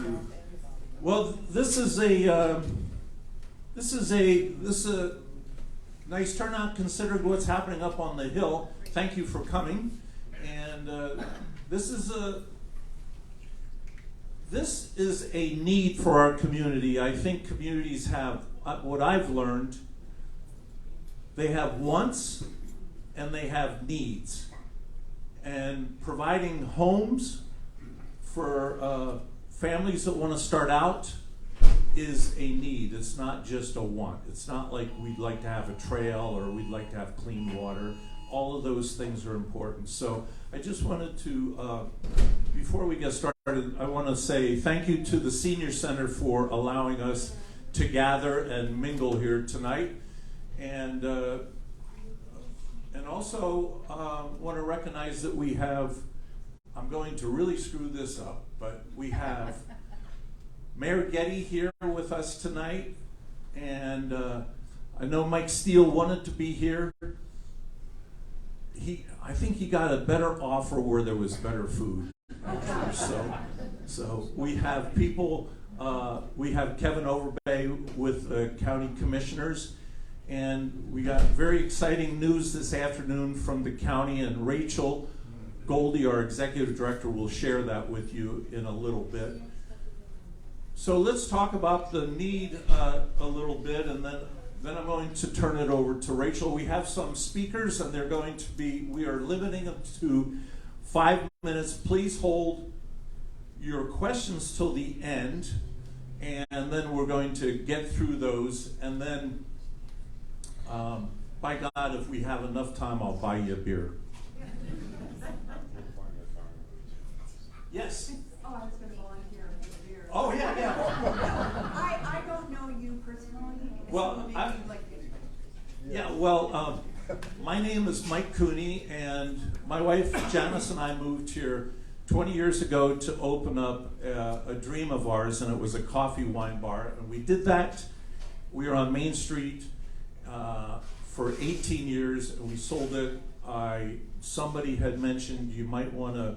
you. Well, this is a nice turnout considering what's happening up on the hill. Thank you for coming. And this is a need for our community. I think communities have, what I've learned, they have wants and they have needs. And providing homes for families that want to start out is a need. It's not just a want. It's not like we'd like to have a trail or we'd like to have clean water. All of those things are important. So I just wanted to, before we get started, I want to say thank you to the Senior Center for allowing us to gather and mingle here tonight. And also want to recognize that we have, I'm going to really screw this up, but we have Mayor Getty here with us tonight, and I know Mike Steele wanted to be here. I think he got a better offer where there was better food. So we have people, we have Kevin Overbay with the county commissioners, and we got very exciting news this afternoon from the county, and Rachel Goldie, our executive director, will share that with you in a little bit. So let's talk about the need a little bit, and then I'm going to turn it over to Rachel. We have some speakers, and we are limiting them to 5 minutes. Please hold your questions till the end, and then we're going to get through those, and then by God, if we have enough time, I'll buy you a beer. Yes? Oh, I was going to volunteer for the beer. Oh, yeah. I don't know you personally. Well, my name is Mike Cooney, and my wife Janice and I moved here 20 years ago to open up a dream of ours, and it was a coffee wine bar. And we did that. We were on Main Street for 18 years, and we sold it. Somebody had mentioned you might want to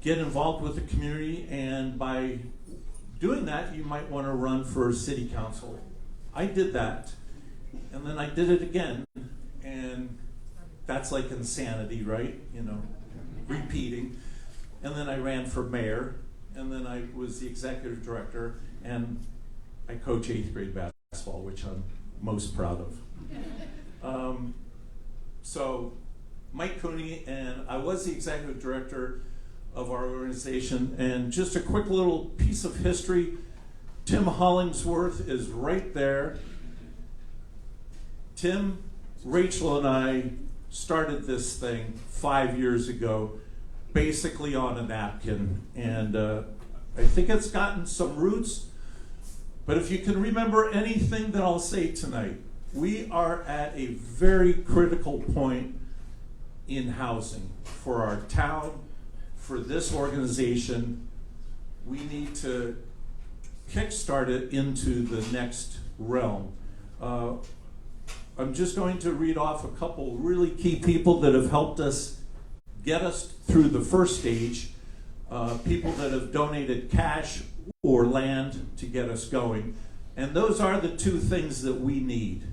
get involved with the community, and by doing that, you might want to run for city council. I did that, and then I did it again, and that's like insanity, right? Repeating. And then I ran for mayor, and then I was the executive director, and I coach 8th grade basketball, which I'm most proud of. So Mike Cooney, and I was the executive director of our organization. And just a quick little piece of history, Tim Hollingsworth is right there. Tim, Rachel, and I started this thing 5 years ago, basically on a napkin. And I think it's gotten some roots. But if you can remember anything that I'll say tonight, we are at a very critical point in housing for our town, for this organization. We need to kickstart it into the next realm. I'm just going to read off a couple really key people that have helped us get us through the first stage, people that have donated cash or land to get us going. And those are the two things that we need.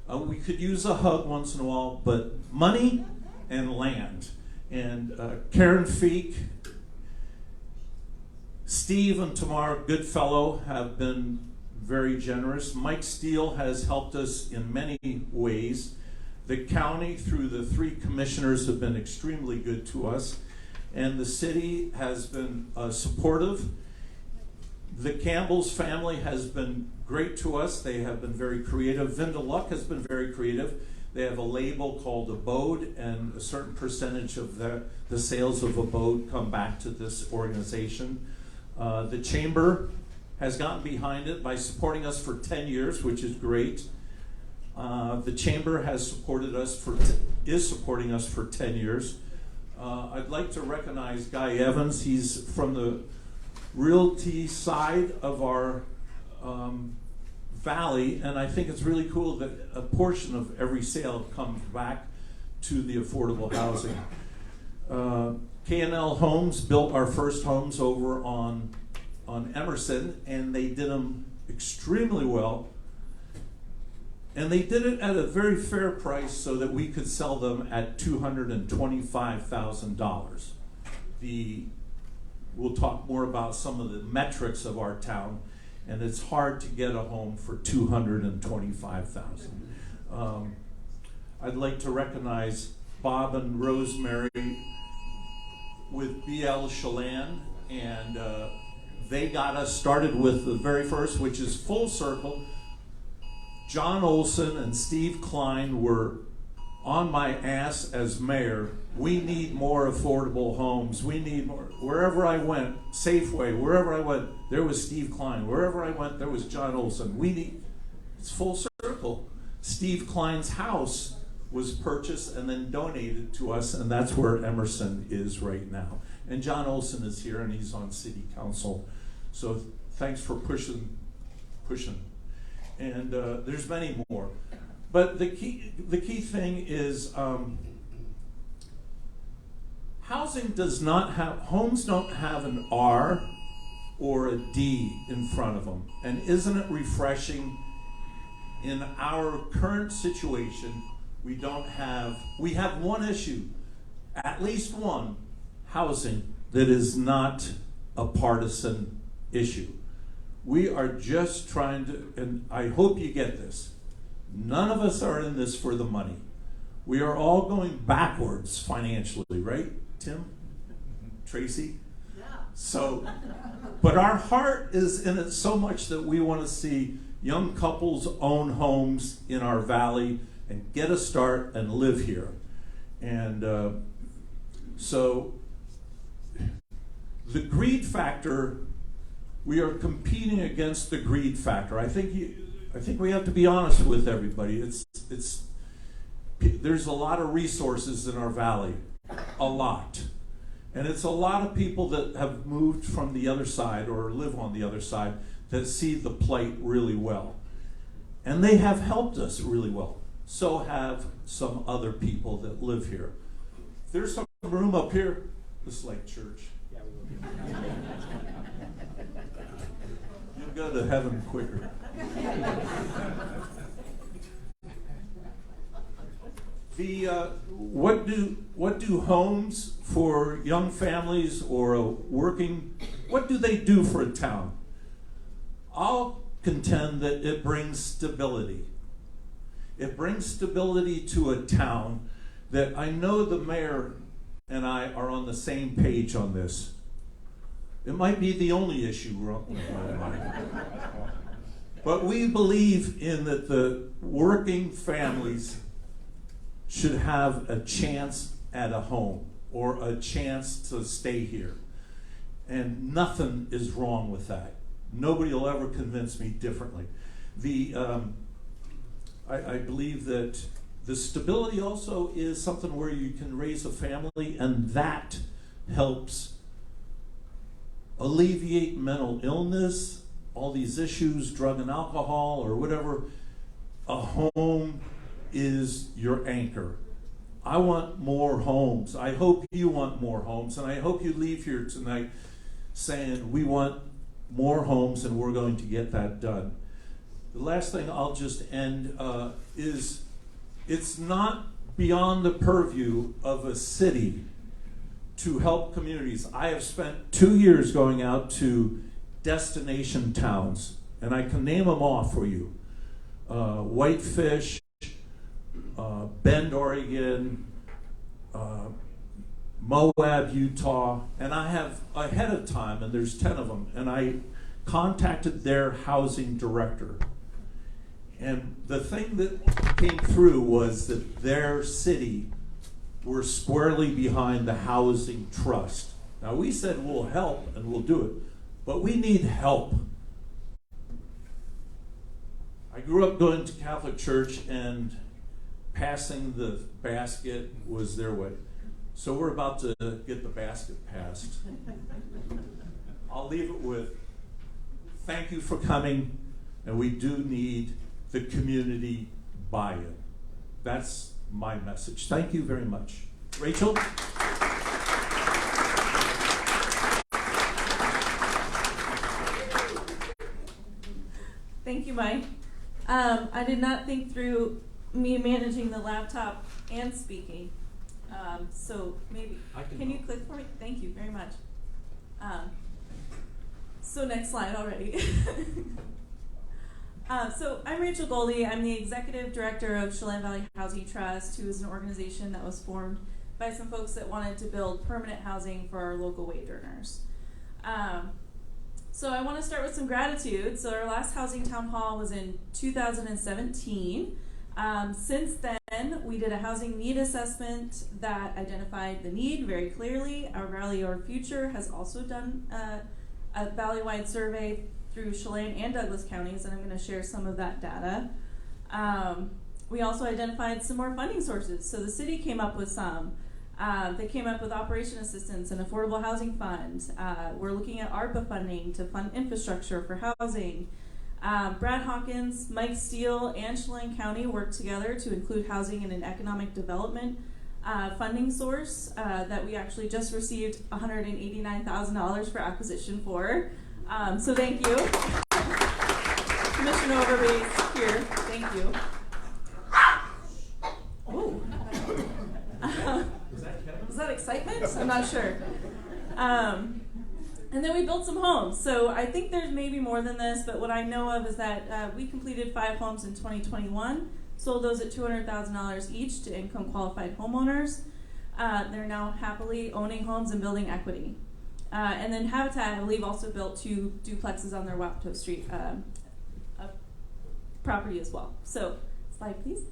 We could use a hug once in a while, but money and land. And Karen Feek, Steve and Tamar Goodfellow have been very generous. Mike Steele has helped us in many ways. The county, through the 3 commissioners, have been extremely good to us. And the city has been supportive. The Campbell's family has been great to us. They have been very creative. Vinda Luck has been very creative. They have a label called Abode, and a certain percentage of the sales of Abode come back to this organization. The Chamber has gotten behind it by supporting us for 10 years, which is great. The Chamber has supported us is supporting us for 10 years. I'd like to recognize Guy Evans. He's from the realty side of our valley, and I think it's really cool that a portion of every sale comes back to the affordable housing. K&L Homes built our first homes over on on Emerson, and they did them extremely well. And they did it at a very fair price so that we could sell them at $225,000. We'll talk more about some of the metrics of our town, and it's hard to get a home for $225,000. I'd like to recognize Bob and Rosemary with BL Chelan, and they got us started with the very first, which is full circle. John Olson and Steve Klein were on my ass as mayor. We need more affordable homes. We need more. Wherever I went, Safeway, wherever I went, there was Steve Klein. Wherever I went, there was John Olson. It's full circle. Steve Klein's house was purchased and then donated to us, and that's where Emerson is right now. And John Olson is here, and he's on city council. So thanks for pushing. And there's many more. But the key thing is homes don't have an R or a D in front of them. And isn't it refreshing in our current situation? We have one issue, at least one, housing, that is not a partisan issue. We are just trying to, and I hope you get this, none of us are in this for the money. We are all going backwards financially, right, Tim? Tracy? Yeah. So, but our heart is in it so much that we want to see young couples own homes in our valley and get a start and live here. And so the greed factor, we are competing against the greed factor. I think we have to be honest with everybody. There's a lot of resources in our valley, a lot. And it's a lot of people that have moved from the other side or live on the other side that see the plight really well. And they have helped us really well. So have some other people that live here. There's some room up here. This is like church. You'll go to heaven quicker. What do homes for young families or what do they do for a town? I'll contend that it brings stability. It brings stability to a town that I know the mayor and I are on the same page on this. It might be the only issue we're on. But we believe in that the working families should have a chance at a home or a chance to stay here. And nothing is wrong with that. Nobody will ever convince me differently. I believe that the stability also is something where you can raise a family, and that helps alleviate mental illness, all these issues, drug and alcohol or whatever. A home is your anchor. I want more homes. I hope you want more homes, and I hope you leave here tonight saying we want more homes and we're going to get that done. The last thing I'll just end is it's not beyond the purview of a city to help communities. I have spent 2 years going out to destination towns, and I can name them off for you. Whitefish, Bend, Oregon, Moab, Utah, and I have ahead of time, and there's 10 of them, and I contacted their housing director. And the thing that came through was that their city were squarely behind the housing trust. Now we said we'll help and we'll do it, but we need help. I grew up going to Catholic church, and passing the basket was their way. So we're about to get the basket passed. I'll leave it with, thank you for coming, and we do need the community buy-in. That's my message. Thank you very much. Rachel? Thank you, Mike. I did not think through me managing the laptop and speaking. So maybe, can you click for me? Thank you very much. So next slide already. So I'm Rachel Goldie. I'm the Executive Director of Chelan Valley Housing Trust, who is an organization that was formed by some folks that wanted to build permanent housing for our local wage earners. So I want to start with some gratitude. So our last housing town hall was in 2017. Since then, we did a housing need assessment that identified the need very clearly. Our Valley Our Future has also done a valley-wide survey through Chelan and Douglas counties, and I'm going to share some of that data. We also identified some more funding sources. So the city came up with some. They came up with Operation Assistance and Affordable Housing Fund. We're looking at Arpa Funding to fund infrastructure for housing. Brad Hawkins, Mike Steele, and Chelan County worked together to include housing in an economic development funding source that we actually just received $189,000 for acquisition for. So thank you. Commissioner Overby's here. Thank you. Oh. Was that excitement? I'm not sure. And then we built some homes. So I think there's maybe more than this, but what I know of is that we completed 5 homes in 2021, sold those at $200,000 each to income qualified homeowners. They're now happily owning homes and building equity. And then Habitat, I believe, also built 2 duplexes on their Wapato Street property as well. So, slide please.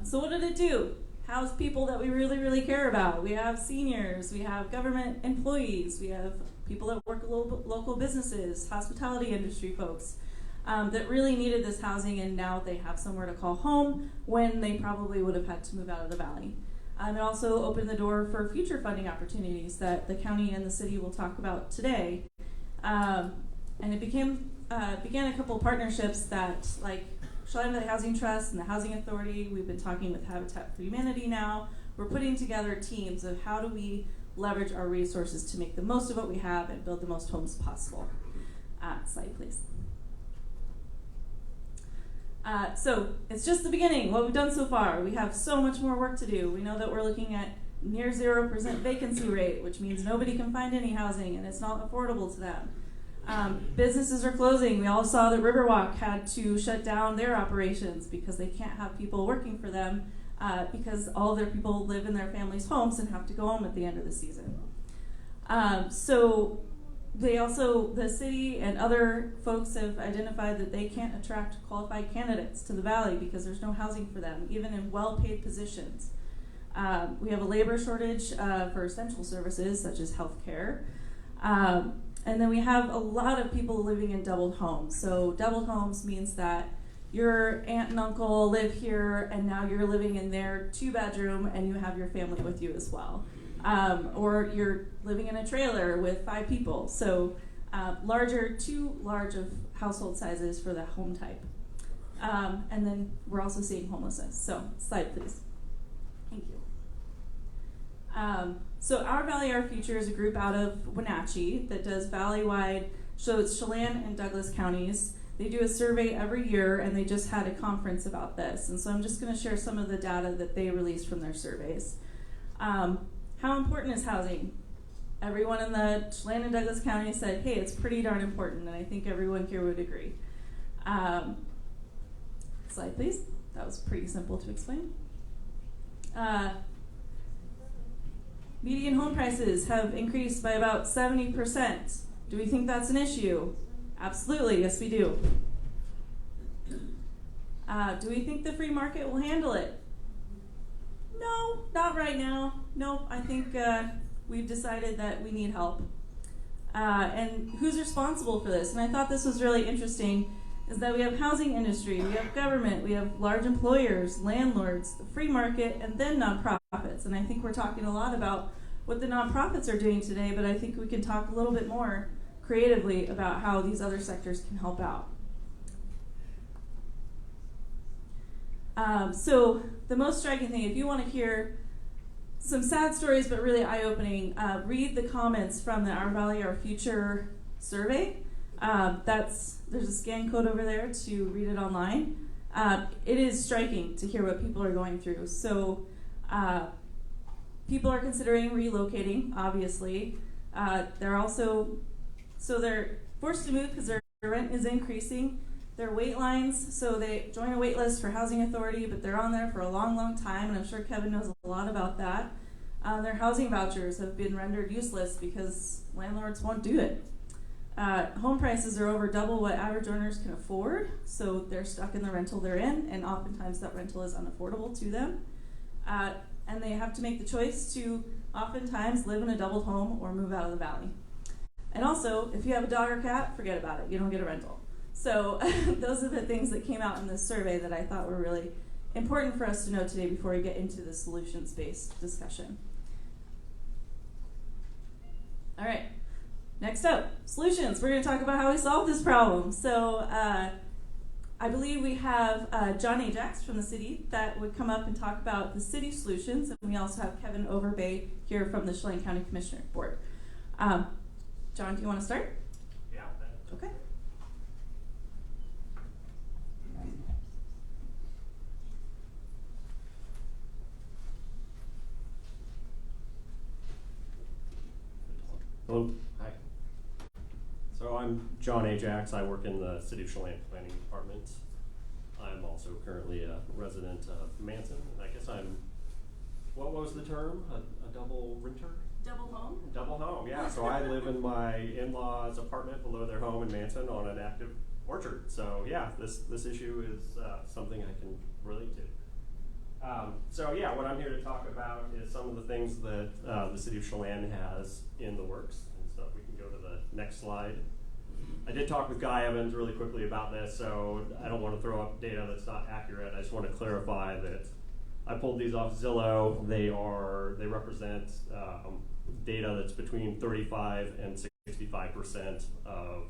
So what did it do? House people that we really, really care about. We have seniors, we have government employees, we have people that work at local businesses, hospitality industry folks that really needed this housing, and now they have somewhere to call home when they probably would have had to move out of the valley. It also opened the door for future funding opportunities that the county and the city will talk about today. And it began a couple of partnerships that, like Chelan Valley Housing Trust and the Housing Authority, we've been talking with Habitat for Humanity now. We're putting together teams of how do we leverage our resources to make the most of what we have and build the most homes possible. Slide, please. So it's just the beginning, what we've done so far. We have so much more work to do. We know that we're looking at near 0% vacancy rate, which means nobody can find any housing and it's not affordable to them. Businesses are closing. We all saw that Riverwalk had to shut down their operations because they can't have people working for them because all of their people live in their families' homes and have to go home at the end of the season. So the city and other folks have identified that they can't attract qualified candidates to the valley because there's no housing for them, even in well-paid positions. We have a labor shortage for essential services such as healthcare. And then we have a lot of people living in doubled homes. So doubled homes means that your aunt and uncle live here and now you're living in their 2-bedroom and you have your family with you as well. Or you're living in a trailer with 5 people. So too large of household sizes for the home type. And then we're also seeing homelessness. So slide please. Thank you. So Our Valley, Our Future is a group out of Wenatchee that does valley-wide, so it's Chelan and Douglas counties. They do a survey every year, and they just had a conference about this. And so I'm just going to share some of the data that they released from their surveys. How important is housing? Everyone in the Chelan and Douglas county said, hey, it's pretty darn important, and I think everyone here would agree. Slide, please. That was pretty simple to explain. Median home prices have increased by about 70%. Do we think that's an issue? Absolutely, yes we do. Do we think the free market will handle it? No, not right now. No, I think we've decided that we need help. And who's responsible for this? And I thought this was really interesting, is that we have housing industry, we have government, we have large employers, landlords, the free market, and then nonprofits. And I think we're talking a lot about what the nonprofits are doing today, but I think we can talk a little bit more creatively about how these other sectors can help out. So the most striking thing, if you want to hear some sad stories but really eye-opening, read the comments from the Our Valley, Our Future survey. There's a scan code over there to read it online. It is striking to hear what people are going through. So people are considering relocating, obviously. They're forced to move because their rent is increasing. Their wait lines, so they join a wait list for housing authority, but they're on there for a long, long time, and I'm sure Kevin knows a lot about that. Their housing vouchers have been rendered useless because landlords won't do it. Home prices are over double what average earners can afford, so they're stuck in the rental they're in, and oftentimes that rental is unaffordable to them. And they have to make the choice to oftentimes live in a doubled home or move out of the valley. And also, if you have a dog or cat, forget about it. You don't get a rental. So those are the things that came out in this survey that I thought were really important for us to know today before we get into the solutions-based discussion. All right, next up, solutions. We're going to talk about how we solve this problem. So I believe we have John Ajax from the city that would come up and talk about the city solutions, and we also have Kevin Overbay here from the Chelan County Commissioner Board. John, do you want to start? Yeah. Okay. Hello. Hi. So I'm John Ajax. I work in the City of Chelan Planning Department. I'm also currently a resident of Fanton. I guess what was the term? A double renter? Double home? Double home, yeah. So I live in my in-laws' apartment below their home in Fanton on an active orchard. So yeah, this issue is something I can relate to. So yeah, what I'm here to talk about is some of the things that the City of Chelan has in the works. And so if we can go to the next slide. I did talk with Guy Evans really quickly about this, so I don't want to throw up data that's not accurate. I just want to clarify that I pulled these off Zillow. They represent data that's between 35 and 65% of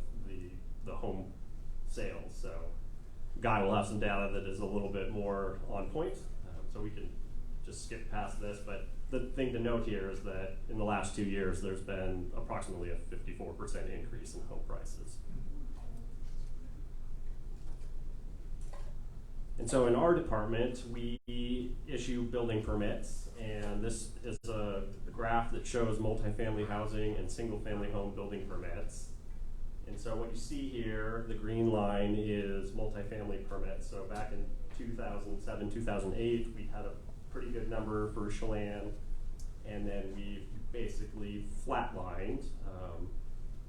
the home sales. So Guy will have some data that is a little bit more on point. So we can just skip past this, but the thing to note here is that in the last 2 years, there's been approximately a 54% increase in home prices. And so in our department, we issue building permits, and this is a graph that shows multifamily housing and single-family home building permits. And so what you see here, the green line is multifamily permits. So back in 2007, 2008, we had a pretty good number for Chelan, and then we basically flatlined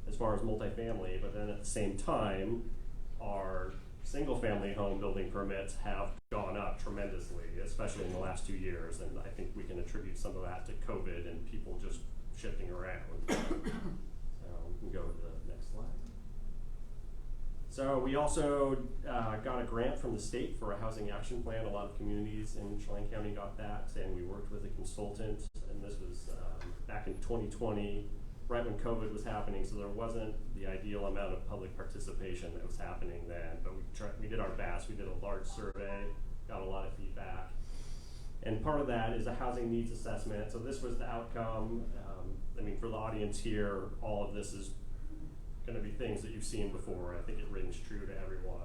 as far as multifamily, but then at the same time, our single-family home building permits have gone up tremendously, especially in the last 2 years, and I think we can attribute some of that to COVID and people just shifting around. So we can go to the next slide. So we also got a grant from the state for a housing action plan. A lot of communities in Chelan County got that, and we worked with a consultant, and this was back in 2020, right when COVID was happening, so there wasn't the ideal amount of public participation that was happening then, but we did our best. We did a large survey, got a lot of feedback, and part of that is a housing needs assessment. So this was the outcome. I mean, for the audience here, all of this is going to be things that you've seen before. I think it rings true to everyone.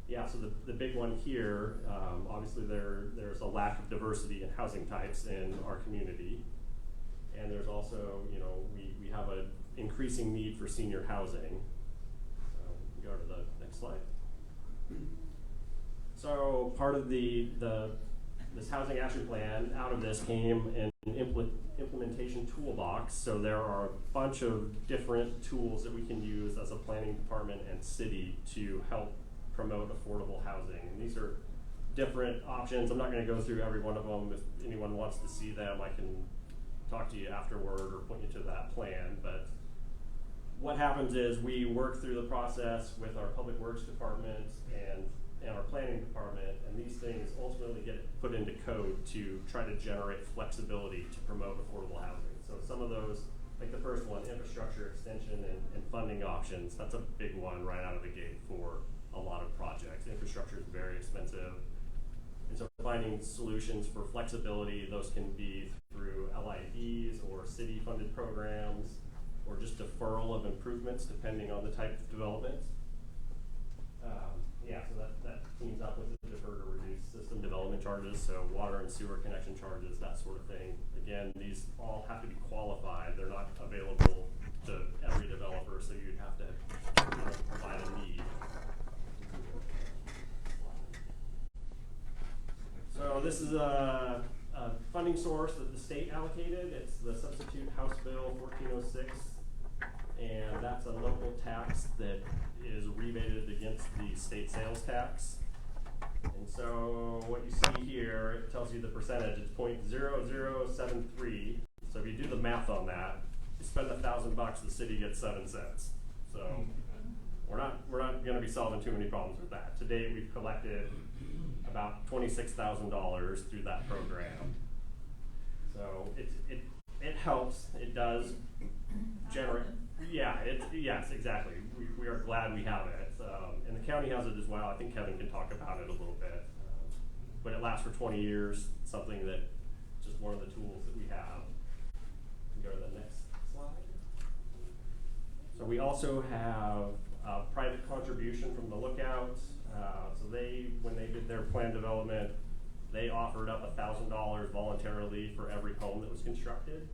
Yeah, so the big one here, obviously there's a lack of diversity in housing types in our community. And there's also, we have an increasing need for senior housing. So we can go to the next slide. So part of this housing action plan, out of this came an implementation toolbox. So there are a bunch of different tools that we can use as a planning department and city to help promote affordable housing. And these are different options. I'm not going to go through every one of them. If anyone wants to see them, I can talk to you afterward or point you to that plan. But what happens is we work through the process with our public works department and our planning department, and these things ultimately get put into code to try to generate flexibility to promote affordable housing. So some of those, like the first one, infrastructure extension and funding options, that's a big one right out of the gate for a lot of projects. Infrastructure is very expensive. And so finding solutions for flexibility, those can be through LIDs or city-funded programs. or just deferral of improvements depending on the type of development. Yeah, so that cleans up with the deferred or reduced system development charges, so water and sewer connection charges, that sort of thing. Again, these all have to be qualified. They're not available to every developer, so you'd have to provide a need. So this is a funding source that the state allocated. It's the Substitute House Bill 1406, and that's a local tax that is rebated against the state sales tax. And so what you see here, it tells you the percentage. It's 0.0073. So if you do the math on that, you spend $1,000, the city gets 7 cents. So we're not going to be solving too many problems with that. To date, we've collected about $26,000 through that program. So it helps. It does generate. Yeah, yes, exactly. We are glad we have it, and the county has it as well. I think Kevin can talk about it a little bit, but it lasts for 20 years. Something that just one of the tools that we have. Go to the next slide. So we also have private contribution from the Lookout. So when they did their plan development, they offered up $1,000 voluntarily for every home that was constructed.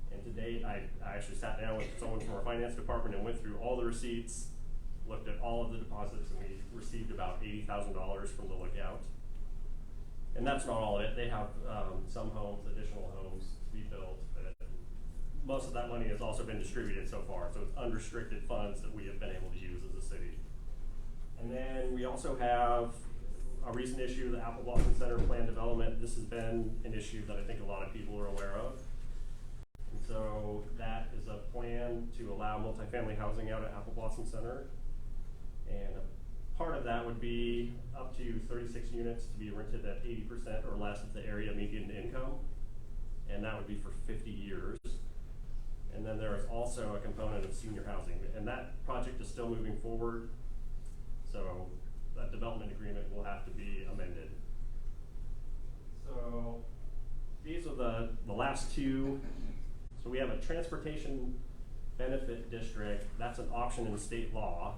And to date, I actually sat down with someone from our finance department and went through all the receipts, looked at all of the deposits, and we received about $80,000 from the Lookout. And that's not all of it. They have some homes, additional homes to be built. But most of that money has also been distributed so far, so it's unrestricted funds that we have been able to use as a city. And then we also have a recent issue, the Apple Blossom Center plan development. This has been an issue that I think a lot of people are aware of. And so that is a plan to allow multifamily housing out at Apple Blossom Center. And a part of that would be up to 36 units to be rented at 80% or less of the area median income. And that would be for 50 years. And then there is also a component of senior housing. And that project is still moving forward. So that development agreement will have to be amended. So these are the last two. So we have a transportation benefit district. That's an option in state law,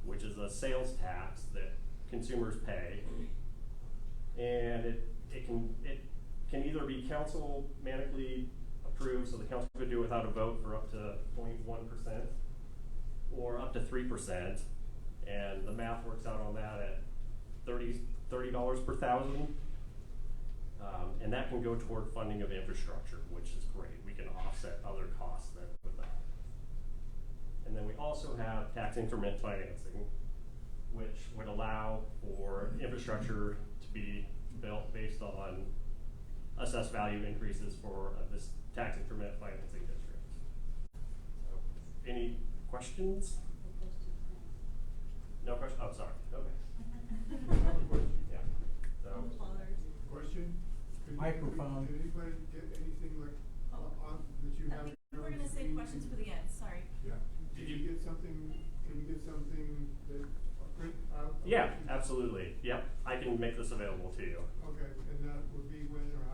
which is a sales tax that consumers pay. And it can either be councilmanically approved, so the council could do it without a vote for up to 0.1%, or up to 3%. And the math works out on that at $30 per thousand. And that can go toward funding of infrastructure, which is great. We can offset other costs there with that. And then we also have tax increment financing, which would allow for infrastructure to be built based on assessed value increases for this tax increment financing district. So, any questions? No question? Oh, sorry. Okay. Yeah. So. Question? Microphone. Did anybody get anything like on that you have? We're going to save questions for the end. Sorry. Yeah. Did you get something? Can you get something that print out? Yeah, absolutely. Yep, I can make this available to you. Okay, and that would be when or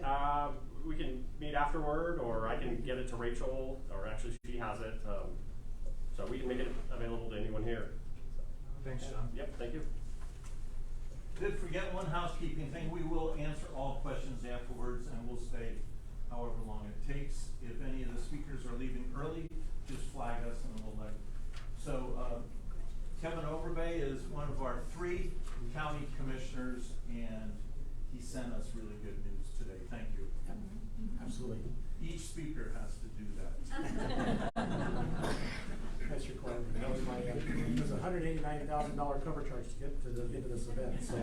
how? We can meet afterward, or I can get it to Rachel, or actually she has it. So we can make it available to anyone here. Thanks, John. Yep, thank you. Did forget one housekeeping thing. We will answer all questions afterwards, and we'll stay however long it takes. If any of the speakers are leaving early, just flag us and we'll let. So Kevin Overbay is one of our 3 county commissioners, and he sent us really good news today. Thank you. Absolutely. Each speaker has to do that. That's your claim. That was my, it was a $189,000 cover charge to get to into this event. So,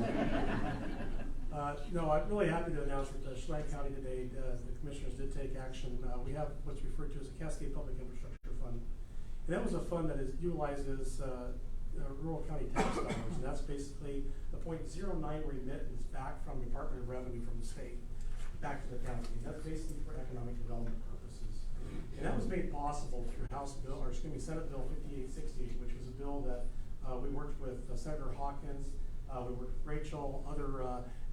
no, I'm really happy to announce that Chelan County today, the commissioners did take action. We have what's referred to as a Cascade Public Infrastructure Fund. And that was a fund that utilizes rural county tax dollars. And that's basically the 0.09 remittance back from the Department of Revenue from the state back to the county. And that's basically for economic development purposes. And that was made possible through Senate Bill 5860, which was a bill that we worked with Senator Hawkins, we worked with Rachel, other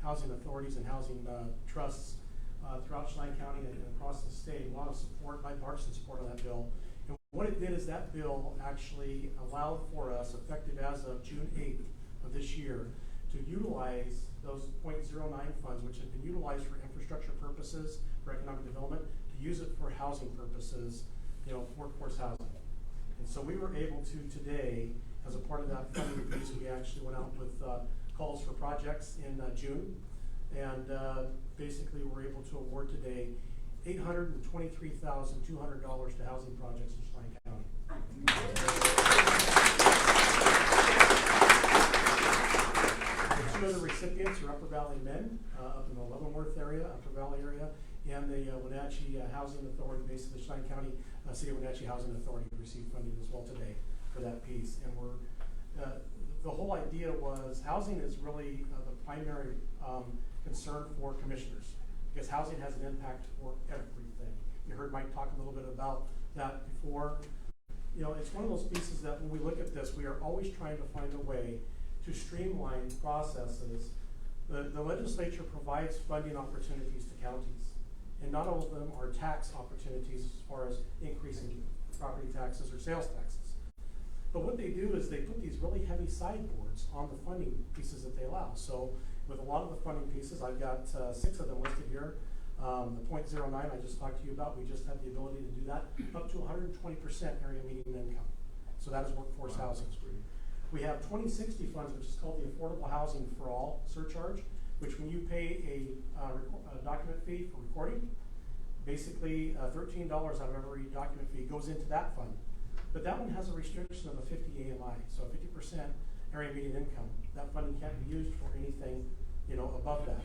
housing authorities and housing trusts throughout Chelan County and across the state. A lot of support, bipartisan support on that bill. what it did is that bill actually allowed for us, effective as of June 8th of this year, to utilize those .09 funds, which have been utilized for infrastructure purposes, for economic development, to use it for housing purposes, workforce housing. And so we were able to today, as a part of that funding piece, we actually went out with calls for projects in June, and basically we're able to award today $823,200 to housing projects in Chelan County. The two other recipients are Upper Valley Men up in the Leavenworth area, Upper Valley area, and the Wenatchee Housing Authority, basically Chelan County City of Wenatchee Housing Authority received funding as well today for that piece. And we're the whole idea was housing is really the primary concern for commissioners, because housing has an impact for everything. You heard Mike talk a little bit about that before. It's one of those pieces that when we look at this, we are always trying to find a way to streamline processes. The legislature provides funding opportunities to counties, and not all of them are tax opportunities as far as increasing property taxes or sales taxes. But what they do is they put these really heavy sideboards on the funding pieces that they allow. So with a lot of the funding pieces, I've got 6 of them listed here. The .09 I just talked to you about, we just had the ability to do that up to 120% area median income. So that is workforce housing. We have 2060 funds, which is called the Affordable Housing for All surcharge, which when you pay a document fee for recording, basically $13 out of every document fee goes into that fund. But that one has a restriction of a 50 AMI, so 50% area median income. That funding can't be used for anything, above that.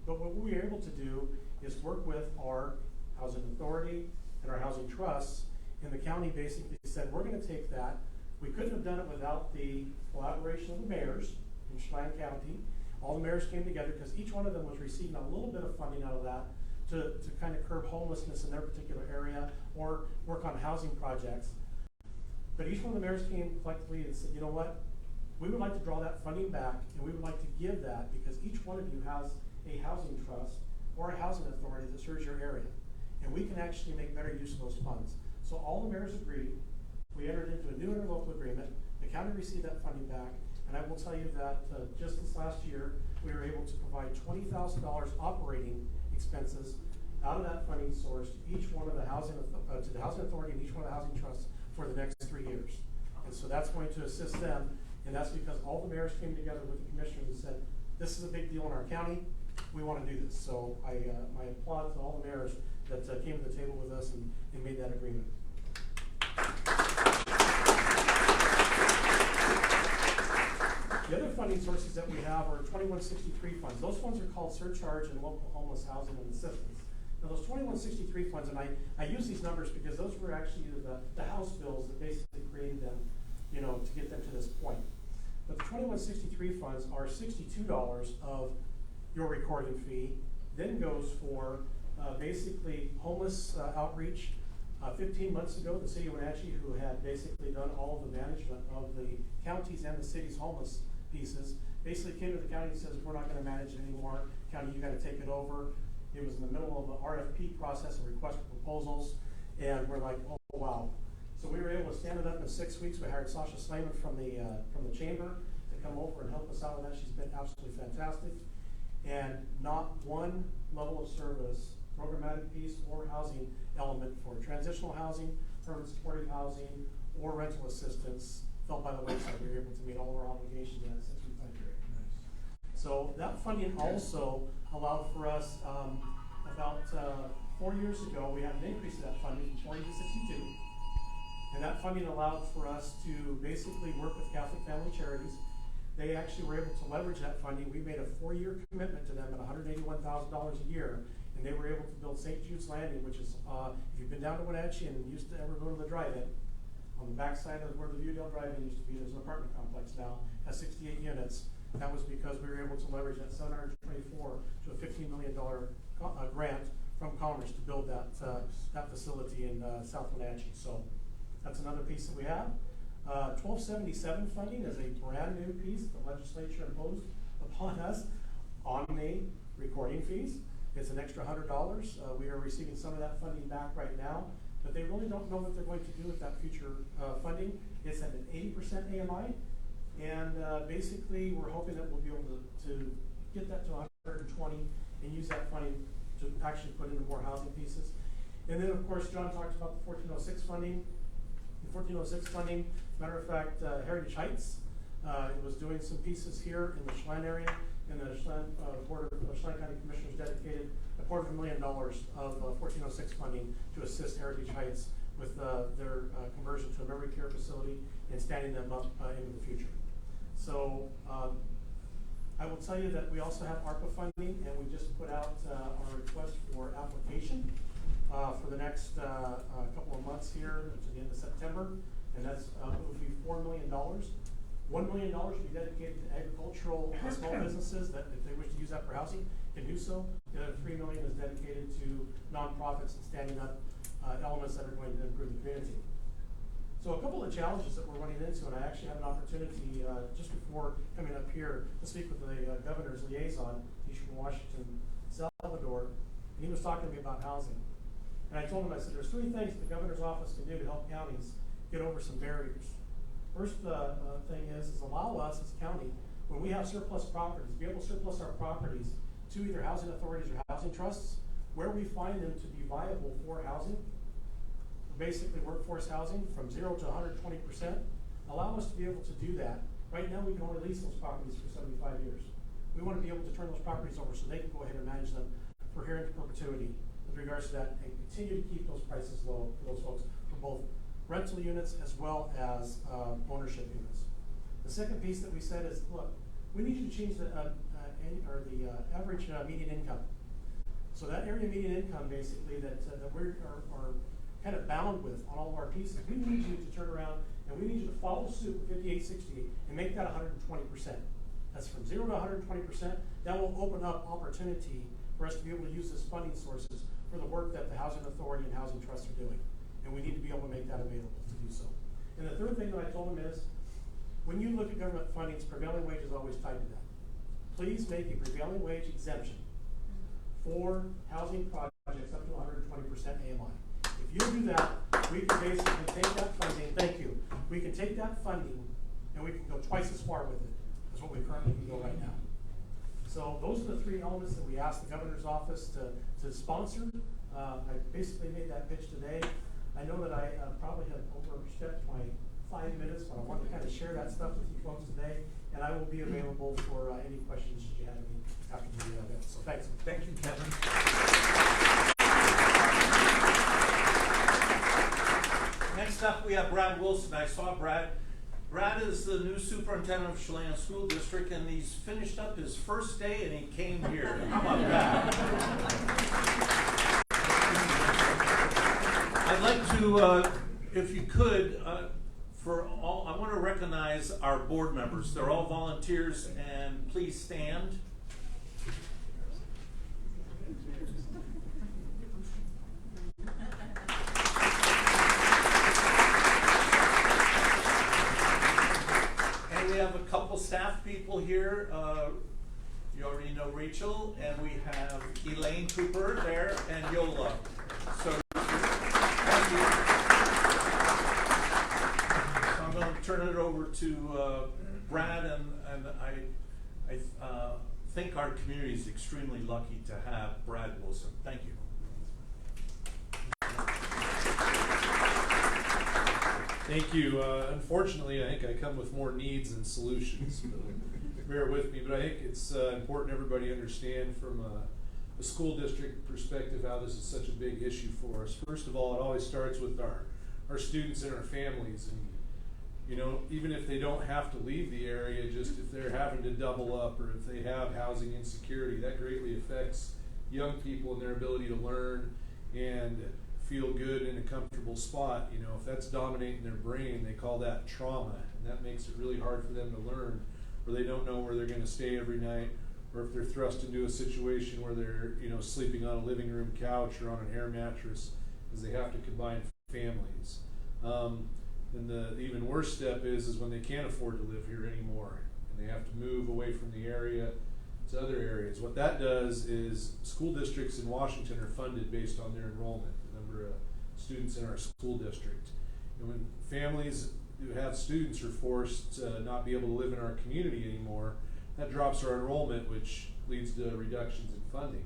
But what we were able to do is work with our housing authority and our housing trusts, and the county basically said, we're going to take that. We couldn't have done it without the collaboration of the mayors in Chelan County. All the mayors came together because each one of them was receiving a little bit of funding out of that to kind of curb homelessness in their particular area or work on housing projects. But each one of the mayors came collectively and said, you know what? We would like to draw that funding back, and we would like to give that because each one of you has a housing trust or a housing authority that serves your area. And we can actually make better use of those funds. So all the mayors agreed. We entered into a new interlocal agreement. The county received that funding back. And I will tell you that just this last year, we were able to provide $20,000 operating expenses out of that funding source to each one of the housing, to the housing authority and each one of the housing trusts for the next 3 years. And so that's going to assist them. And that's because all the mayors came together with the commissioners and said, this is a big deal in our county. We want to do this. So my applaud to all the mayors that came to the table with us and made that agreement. The other funding sources that we have are 2163 funds. Those funds are called surcharge and local homeless housing and assistance. Now those 2163 funds, and I use these numbers because those were actually the House bills that basically created them, to get them to this point. But the 2163 funds are $62 of your recording fee, then goes for basically homeless outreach. 15 months ago, the city of Wenatchee, who had basically done all of the management of the counties and the city's homeless pieces, basically came to the county and says, we're not going to manage it anymore. County, you got to take it over. It was in the middle of the RFP process, a request for proposals, and we're like, oh wow. So we were able to stand it up in 6 weeks. We hired Sasha Slayman from the chamber to come over and help us out with that. She's been absolutely fantastic. And not one level of service, programmatic piece or housing element for transitional housing, permanent supportive housing, or rental assistance fell by the wayside. We were able to meet all of our obligations in that 6-week time period. So that funding also allowed for us, about 4 years ago, we had an increase in that funding from 40 to 62. And that funding allowed for us to basically work with Catholic Family Charities. They actually were able to leverage that funding. We made a 4-year commitment to them at $181,000 a year, and they were able to build St. Jude's Landing, which is, if you've been down to Wenatchee and used to ever go to the drive-in, on the backside of where the Viewdale Drive-In used to be, there's an apartment complex now, has 68 units. That was because we were able to leverage that $724 to a $15 million grant from Commerce to build that facility in South Wenatchee. So that's another piece that we have. 1277 funding is a brand new piece the legislature imposed upon us on the recording fees. It's an extra $100. We are receiving some of that funding back right now. but they really don't know what they're going to do with that future funding. It's at an 80% AMI, and basically we're hoping that we'll be able to get that to 120 and use that funding to actually put into more housing pieces. And then of course John talked about the 1406 funding. The 1406 funding, matter of fact, Heritage Heights, it was doing some pieces here in the Chelan area, and the Chelan, Board of Chelan County Commissioners dedicated $250,000 of 1406 funding to assist Heritage Heights with their conversion to a memory care facility and standing them up into the future. So I will tell you that we also have Arpa funding, and we just put out our request for application for the next couple of months here to the end of September, and that's it would be $4 million. $1 million to be dedicated to agricultural small businesses that, if they wish to use that for housing, can do so. The other $3 million is dedicated to nonprofits and standing up elements that are going to improve the community. So a couple of challenges that we're running into, and I actually had an opportunity just before coming up here to speak with the governor's liaison, he's from Washington, Salvador, and he was talking to me about housing. And I told him, I said, there's 3 things the governor's office can do to help counties get over some barriers. First thing is allow us as a county, when we have surplus properties, be able to surplus our properties to either housing authorities or housing trusts, where we find them to be viable for housing, basically workforce housing from 0 to 120%, allow us to be able to do that. Right now we can only lease those properties for 75 years. We want to be able to turn those properties over so they can go ahead and manage them for here into perpetuity with regards to that, and continue to keep those prices low for those folks, for both rental units as well as ownership units. The second piece that we said is, look, we need you to change the average median income. So that area median income, basically, that we are kind of bound with on all of our pieces, we need you to turn around and we need you to follow suit with 5868 and make that 120%. That's from 0 to 120%. That will open up opportunity for us to be able to use this funding sources for the work that the Housing Authority and Housing Trusts are doing. And we need to be able to make that available to do so. And the third thing that I told him is, when you look at government fundings, prevailing wage is always tied to that. Please make a prevailing wage exemption for housing projects up to 120% AMI. If you do that, we can basically take that funding, thank you, we can take that funding and we can go twice as far with it as what we currently can go right now. So those are the 3 elements that we asked the governor's office to sponsor. I basically made that pitch today. I know that I probably have overstepped my 5 minutes, but I want to kind of share that stuff with you folks today, and I will be available for any questions that you have of me after the event. So thanks. Thank you, Kevin. Next up, we have Brad Wilson. I saw Brad. Brad is the new superintendent of Chelan School District, and he's finished up his first day, and he came here. How about that? I'd like to, if you could, I want to recognize our board members. They're all volunteers, and please stand. And we have a couple staff people here. You already know Rachel, and we have Elaine Cooper there, and Yola. So thank you. So I'm going to turn it over to Brad, and I think our community is extremely lucky to have Brad Wilson. Thank you. Thank you. Unfortunately, I think I come with more needs than solutions. Bear with me, but I think it's important everybody understand from a school district perspective how this is such a big issue for us. First of all, it always starts with our students and our families, and you know, even if they don't have to leave the area, just if they're having to double up or if they have housing insecurity, that greatly affects young people and their ability to learn and feel good in a comfortable spot. You know, if that's dominating their brain, they call that trauma, and that makes it really hard for them to learn, or they don't know where they're going to stay every night, or if they're thrust into a situation where they're, you know, sleeping on a living room couch or on an air mattress, as they have to combine families. And the even worse step is when they can't afford to live here anymore, and they have to move away from the area to other areas. What that does is school districts in Washington are funded based on their enrollment, the number of students in our school district. And when families who have students are forced to not be able to live in our community anymore, that drops our enrollment, which leads to reductions in funding.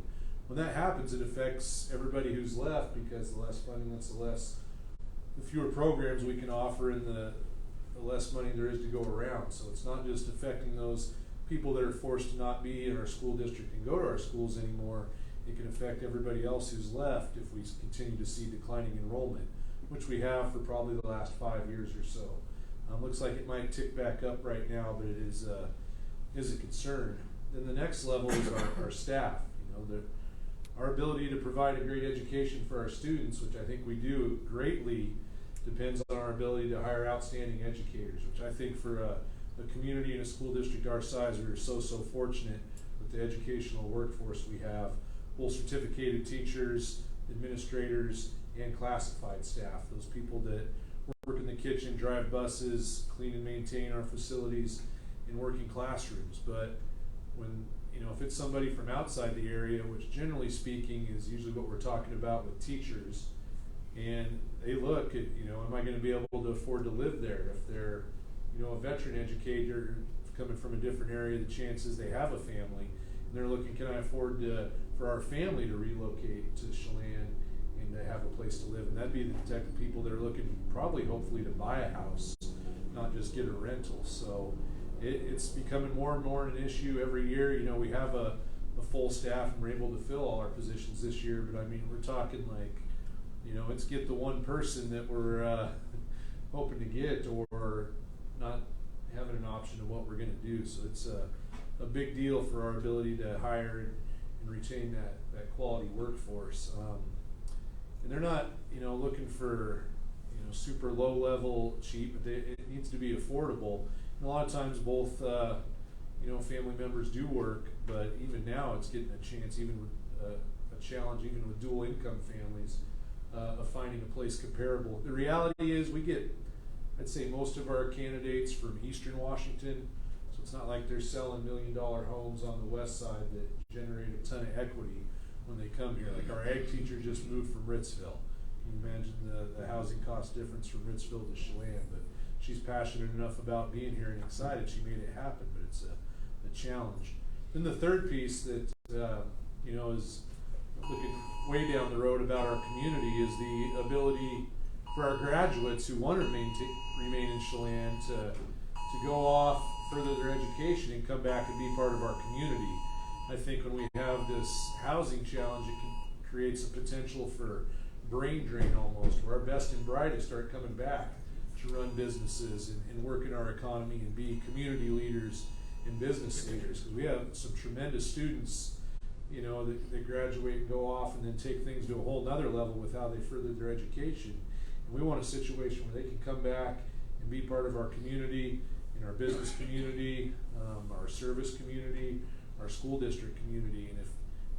When that happens, it affects everybody who's left, because the less funding, that's the fewer programs we can offer, and the less money there is to go around. So it's not just affecting those people that are forced to not be in our school district and go to our schools anymore. It can affect everybody else who's left if we continue to see declining enrollment, which we have for probably the last 5 years or so. Looks like it might tick back up right now, but it is a concern. Then the next level is our staff. Our ability to provide a great education for our students, which I think we do greatly, depends on our ability to hire outstanding educators, which I think for a community and a school district our size, we are so fortunate with the educational workforce we have, both certificated teachers, administrators, and classified staff, those people that work in the kitchen, drive buses, clean and maintain our facilities, and work in classrooms. But when, if it's somebody from outside the area, which generally speaking is usually what we're talking about with teachers, and they look at, am I going to be able to afford to live there? If they're, a veteran educator coming from a different area, the chances they have a family, and they're looking, can I afford for our family to relocate to Chelan and to have a place to live? And that'd be the type of people that are looking probably, hopefully, to buy a house, not just get a rental. So it's becoming more and more an issue every year. We have a full staff, and we're able to fill all our positions this year, but I mean, we're talking like, let's get the one person that we're hoping to get, or not having an option of what we're going to do. So it's a big deal for our ability to hire and retain that quality workforce. And they're not, looking for, super low level cheap, but it needs to be affordable. And a lot of times both, family members do work, but even now it's getting a chance, even with a challenge, even with dual income families, of finding a place comparable. The reality is we get, I'd say, most of our candidates from Eastern Washington, so it's not like they're selling $1 million homes on the west side that generate a ton of equity when they come here. Like our ag teacher just moved from Ritzville. Can you imagine the housing cost difference from Ritzville to Chelan? But she's passionate enough about being here and excited. She made it happen, but it's a challenge. Then the third piece that is looking way down the road about our community is the ability for our graduates who want to remain in Chelan to go off, further their education, and come back and be part of our community. I think when we have this housing challenge, it creates a potential for brain drain almost, where our best and brightest start coming back to run businesses and work in our economy and be community leaders and business leaders. Because we have some tremendous students, that graduate and go off and then take things to a whole nother level with how they further their education. And we want a situation where they can come back and be part of our community, in our business community, our service community, our school district community. And if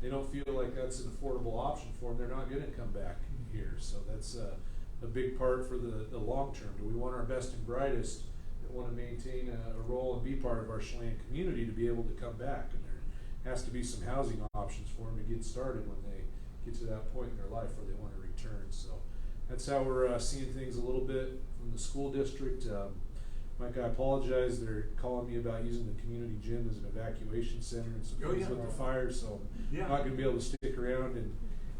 they don't feel like that's an affordable option for them, they're not going to come back here. So that's a big part for the long term. Do we want our best and brightest that want to maintain a role and be part of our Chelan community to be able to come back? And there has to be some housing options for them to get started when they get to that point in their life where they want to return. So that's how we're seeing things a little bit from the school district. Mike, I apologize. They're calling me about using the community gym as an evacuation center and some things with the fire, so I'm not going to be able to stick around and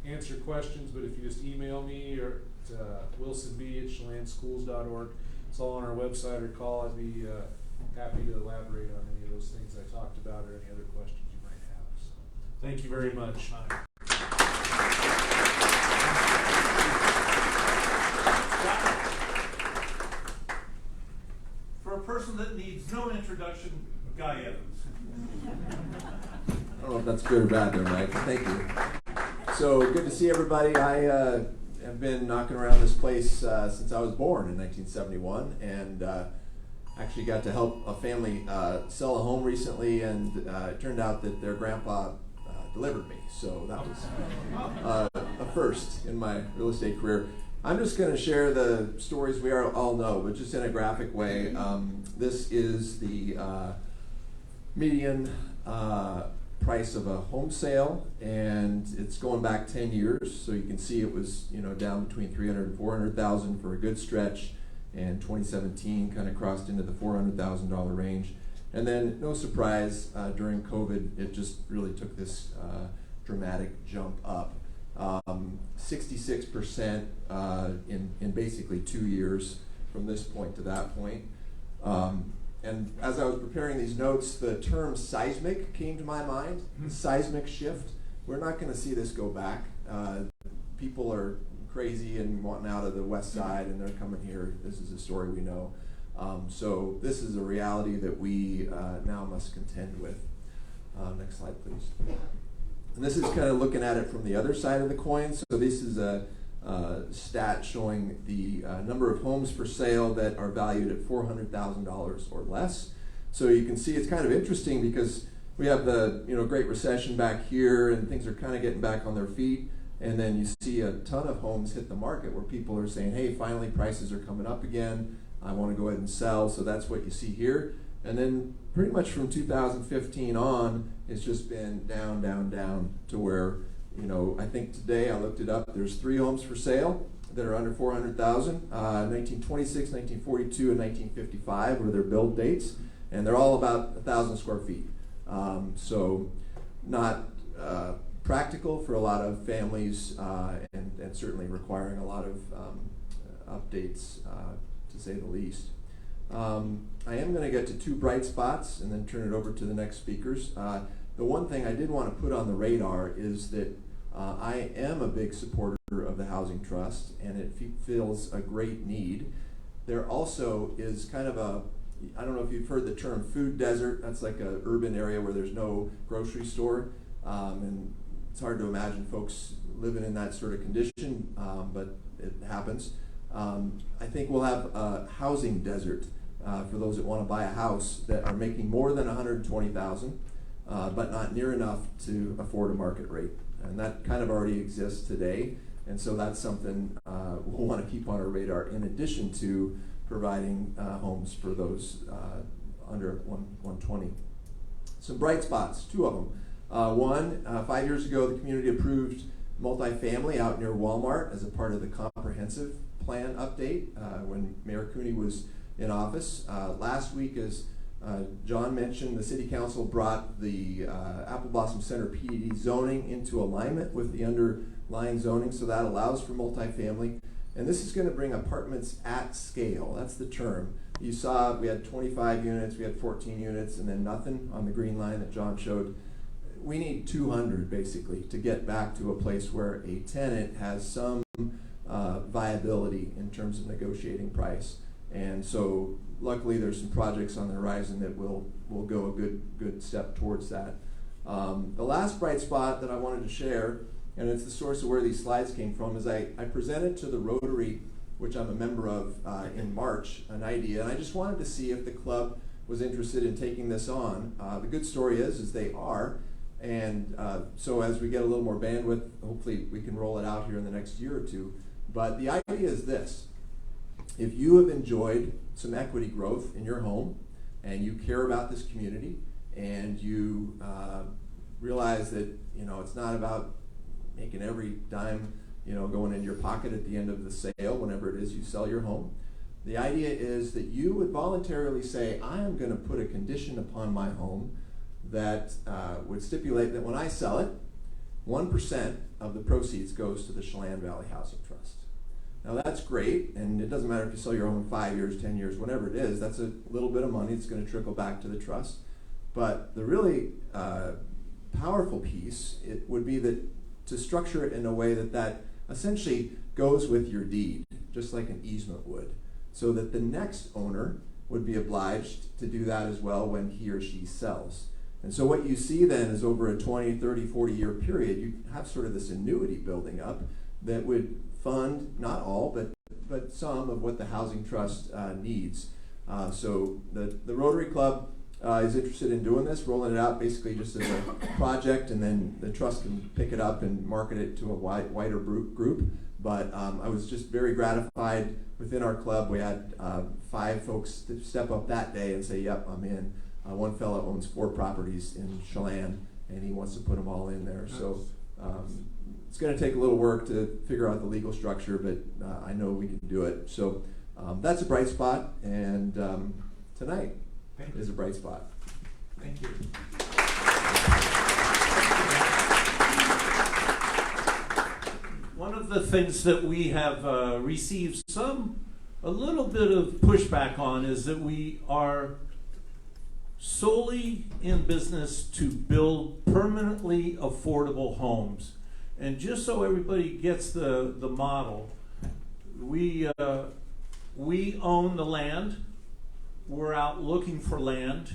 answer questions, but if you just email me or at wilsonb@chelanschools.org, it's all on our website, or call, I'd be happy to elaborate on any of those things I talked about or any other questions you might have. So, thank you very much. For a person that needs no introduction, Guy Evans. I don't know if that's good or bad there, Mike. Thank you. So good to see everybody. I have been knocking around this place since I was born in 1971, and actually got to help a family sell a home recently, and it turned out that their grandpa delivered me. So that was a first in my real estate career. I'm just going to share the stories we all know, but just in a graphic way. This is the median price of a home sale, and it's going back 10 years. So you can see it was down between 300 and 400,000 for a good stretch, and 2017 kind of crossed into the $400,000 range. And then, no surprise, during COVID, it just really took this dramatic jump up. 66% in basically 2 years from this point to that point. And as I was preparing these notes, the term seismic came to my mind, seismic shift. We're not going to see this go back. People are crazy and wanting out of the west side, and they're coming here. This is a story we know. So this is a reality that we now must contend with. Next slide, please. And this is kind of looking at it from the other side of the coin. So this is a stat showing the number of homes for sale that are valued at $400,000 or less. So you can see it's kind of interesting because we have the Great Recession back here, and things are kind of getting back on their feet. And then you see a ton of homes hit the market where people are saying, hey, finally prices are coming up again. I want to go ahead and sell. So that's what you see here. And then pretty much from 2015 on, it's just been down, down, down to where, I think today, I looked it up, there's 3 homes for sale that are under 400,000. 1926, 1942, and 1955 were their build dates. And they're all about 1,000 square feet. So not practical for a lot of families, and certainly requiring a lot of updates, to say the least. I am going to get to 2 bright spots and then turn it over to the next speakers. The one thing I did want to put on the radar is that I am a big supporter of the Housing Trust, and it fills a great need. There also is kind of I don't know if you've heard the term food desert. That's like an urban area where there's no grocery store, and it's hard to imagine folks living in that sort of condition, but it happens. I think we'll have a housing desert for those that want to buy a house that are making more than $120,000, but not near enough to afford a market rate. And that kind of already exists today. And so that's something we'll want to keep on our radar, in addition to providing homes for those under 120. Some bright spots, 2 of them. One, 5 years ago, the community approved multifamily out near Walmart as a part of the comprehensive plan update when Mayor Cooney was in office. Last week, as John mentioned, the City Council brought the Apple Blossom Center PDD zoning into alignment with the underlying zoning, so that allows for multifamily. And this is going to bring apartments at scale. That's the term. You saw we had 25 units, we had 14 units, and then nothing on the green line that John showed. We need 200 basically to get back to a place where a tenant has some viability in terms of negotiating price. And so luckily there's some projects on the horizon that will go a good step towards that. The last bright spot that I wanted to share, and it's the source of where these slides came from, is I presented to the Rotary, which I'm a member of, in March, an idea, and I just wanted to see if the club was interested in taking this on. The good story is they are, and so as we get a little more bandwidth, hopefully we can roll it out here in the next year or 2. But the idea is this: if you have enjoyed some equity growth in your home, and you care about this community, and you realize that it's not about making every dime going in your pocket at the end of the sale, whenever it is you sell your home. The idea is that you would voluntarily say, I am going to put a condition upon my home that would stipulate that when I sell it, 1% of the proceeds goes to the Chelan Valley Housing Trust. Now that's great, and it doesn't matter if you sell your home in 5 years, 10 years, whatever it is, that's a little bit of money that's going to trickle back to the trust. But the really powerful piece, it would be that to structure it in a way that essentially goes with your deed, just like an easement would, so that the next owner would be obliged to do that as well when he or she sells. And so what you see then is over a 20, 30, 40-year period, you have sort of this annuity building up that would fund, not all, but some of what the Housing Trust needs. So the Rotary Club is interested in doing this, rolling it out basically just as a project, and then the trust can pick it up and market it to a wider group. But I was just very gratified within our club. We had 5 folks step up that day and say, yep, I'm in. One fellow owns 4 properties in Chelan, and he wants to put them all in there. So it's going to take a little work to figure out the legal structure, but I know we can do it. So that's a bright spot, and tonight is a bright spot. Thank you. One of the things that we have received a little bit of pushback on is that we are solely in business to build permanently affordable homes. And just so everybody gets the model, we own the land. We're out looking for land.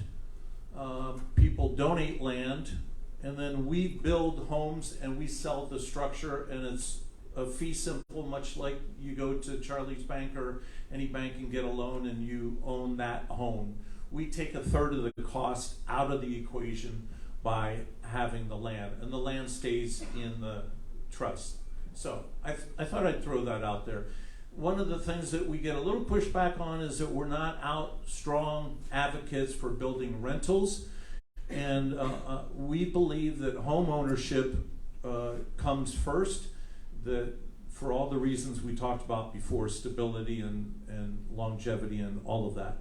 People donate land, and then we build homes and we sell the structure, and it's a fee simple, much like you go to Charlie's Bank or any bank and get a loan and you own that home. We take a third of the cost out of the equation by having the land, and the land stays in the trust. So I thought I'd throw that out there. One of the things that we get a little pushback on is that we're not out strong advocates for building rentals, and we believe that home ownership comes first, that for all the reasons we talked about before, stability and longevity and all of that.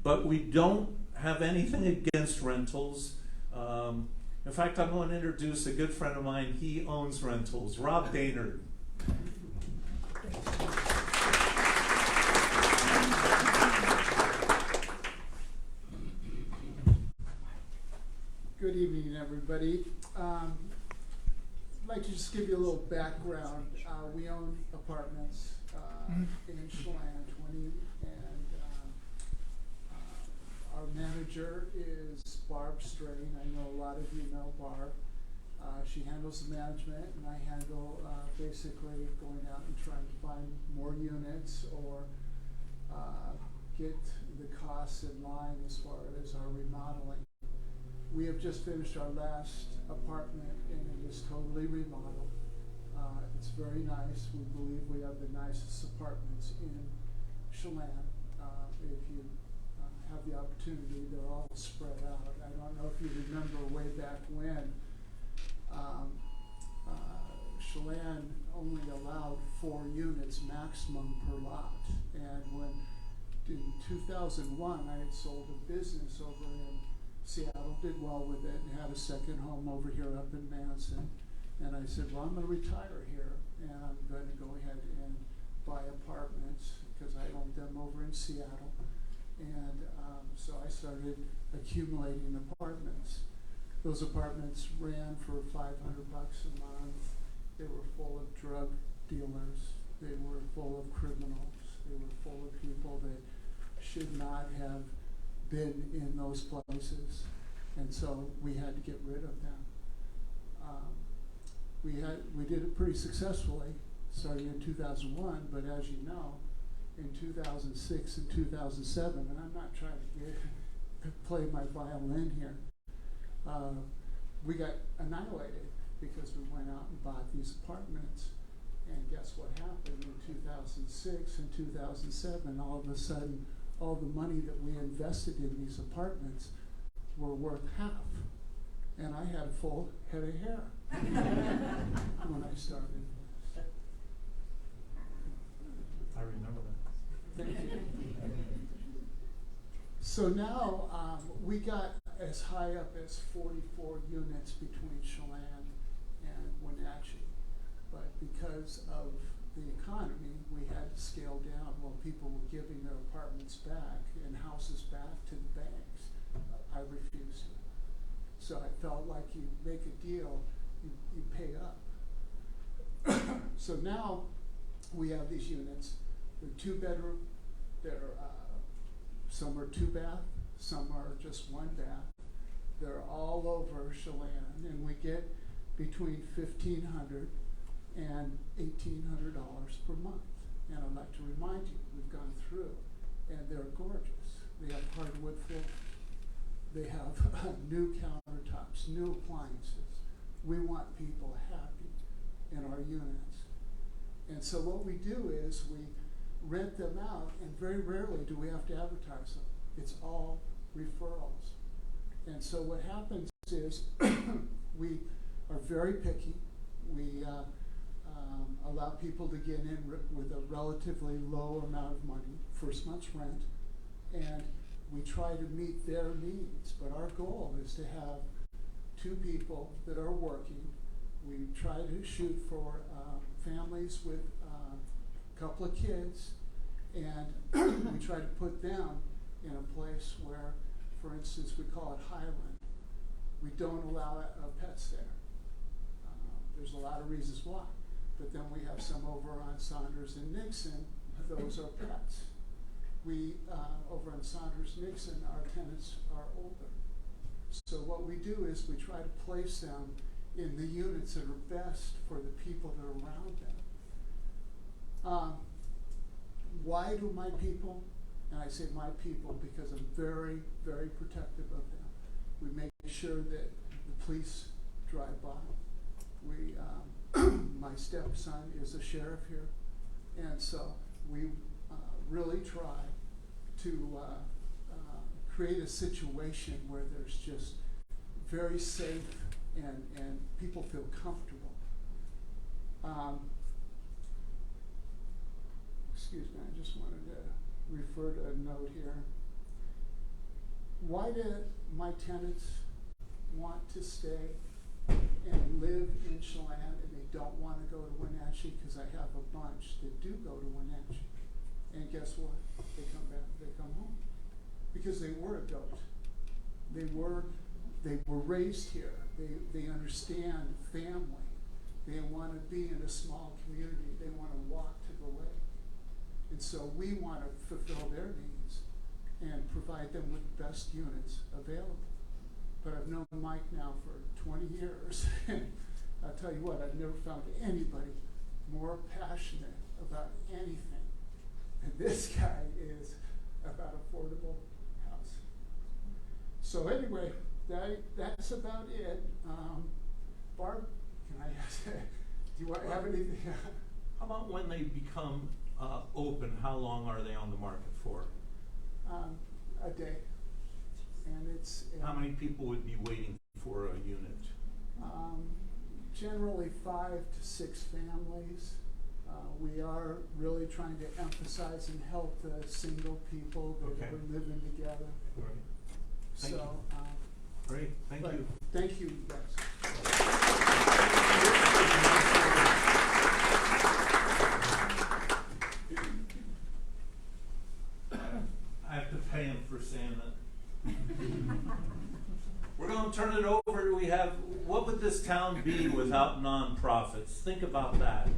But we don't have anything against rentals. In fact, I'm going to introduce a good friend of mine. He owns rentals, Rob Daynard. Good evening, everybody. I'd like to just give you a little background. We own apartments in Chelan, 20, and our manager is Barb Strain. I know a lot of you know Barb. She handles the management, and I handle basically going out and trying to find more units or get the costs in line as far as our remodeling. We have just finished our last apartment, and it is totally remodeled. It's very nice. We believe we have the nicest apartments in Chelan. If you have the opportunity, they're all spread out. I don't know if you remember way back when Chelan only allowed 4 units maximum per lot. And when in 2001 I had sold a business over in Seattle, did well with it, and had a second home over here up in Manson. And I said, well, I'm going to retire here, and I'm going to go ahead and buy apartments because I owned them over in Seattle. And so I started accumulating apartments. Those apartments ran for $500 a month. They were full of drug dealers. They were full of criminals. They were full of people that should not have been in those places. And so we had to get rid of them. We did it pretty successfully, starting in 2001, but as you know, in 2006 and 2007, and I'm not trying to play my violin here, we got annihilated because we went out and bought these apartments. And guess what happened in 2006 and 2007? All of a sudden, all the money that we invested in these apartments were worth half. And I had a full head of hair when I started. I remember that. Thank you. So now we got as high up as 44 units between Chelan and Wenatchee. But because of the economy, we had to scale down while people were giving their apartments back and houses back to the banks. I refused to. So I felt like you make a deal, you pay up. So now we have these units. They're 2-bedroom. They're some are 2-bath, some are just 1-bath. They're all over Chelan, and we get between $1,500 and $1,800 per month. And I'd like to remind you, we've gone through, and they're gorgeous. They have hardwood floors. They have new countertops, new appliances. We want people happy in our units. And so what we do is we rent them out, and very rarely do we have to advertise them. It's all referrals. And so what happens is we are very picky. We allow people to get in with a relatively low amount of money, first month's rent, and we try to meet their needs. But our goal is to have 2 people that are working. We try to shoot for families with a couple of kids, and we try to put them in a place where, for instance, we call it Highland. We don't allow pets there. There's a lot of reasons why. But then we have some over on Saunders and Nixon. Those are pets. We, over on Saunders Nixon, our tenants are older. So what we do is we try to place them in the units that are best for the people that are around them. Why do my people, and I say my people because I'm very, very protective of them. We make sure that the police drive by. We, my stepson is a sheriff here, and so we really try to create a situation where there's just very safe and people feel comfortable. Excuse me, I just wanted to refer to a note here. Why do my tenants want to stay and live in Chelan and they don't want to go to Wenatchee? Because I have a bunch that do go to Wenatchee. And guess what? They come back, they come home. Because they were adopted. They were raised here. They understand family. They want to be in a small community. They want to walk to the lake. And so we want to fulfill their needs and provide them with the best units available. But I've known Mike now for 20 years, and I'll tell you what, I've never found anybody more passionate about anything than this guy is about affordable housing. So anyway, that's about it. Barb, can I ask, do you have anything? How about when they become open, how long are they on the market for? A day. And it's how many people would be waiting for a unit? Generally 5 to 6 families. We are really trying to emphasize and help the single people that are living together. Right. Thank you. Great, thank you. Thank you, guys. I have to pay him for saying that. We're going to turn it over. We have, what would this town be without nonprofits? Think about that.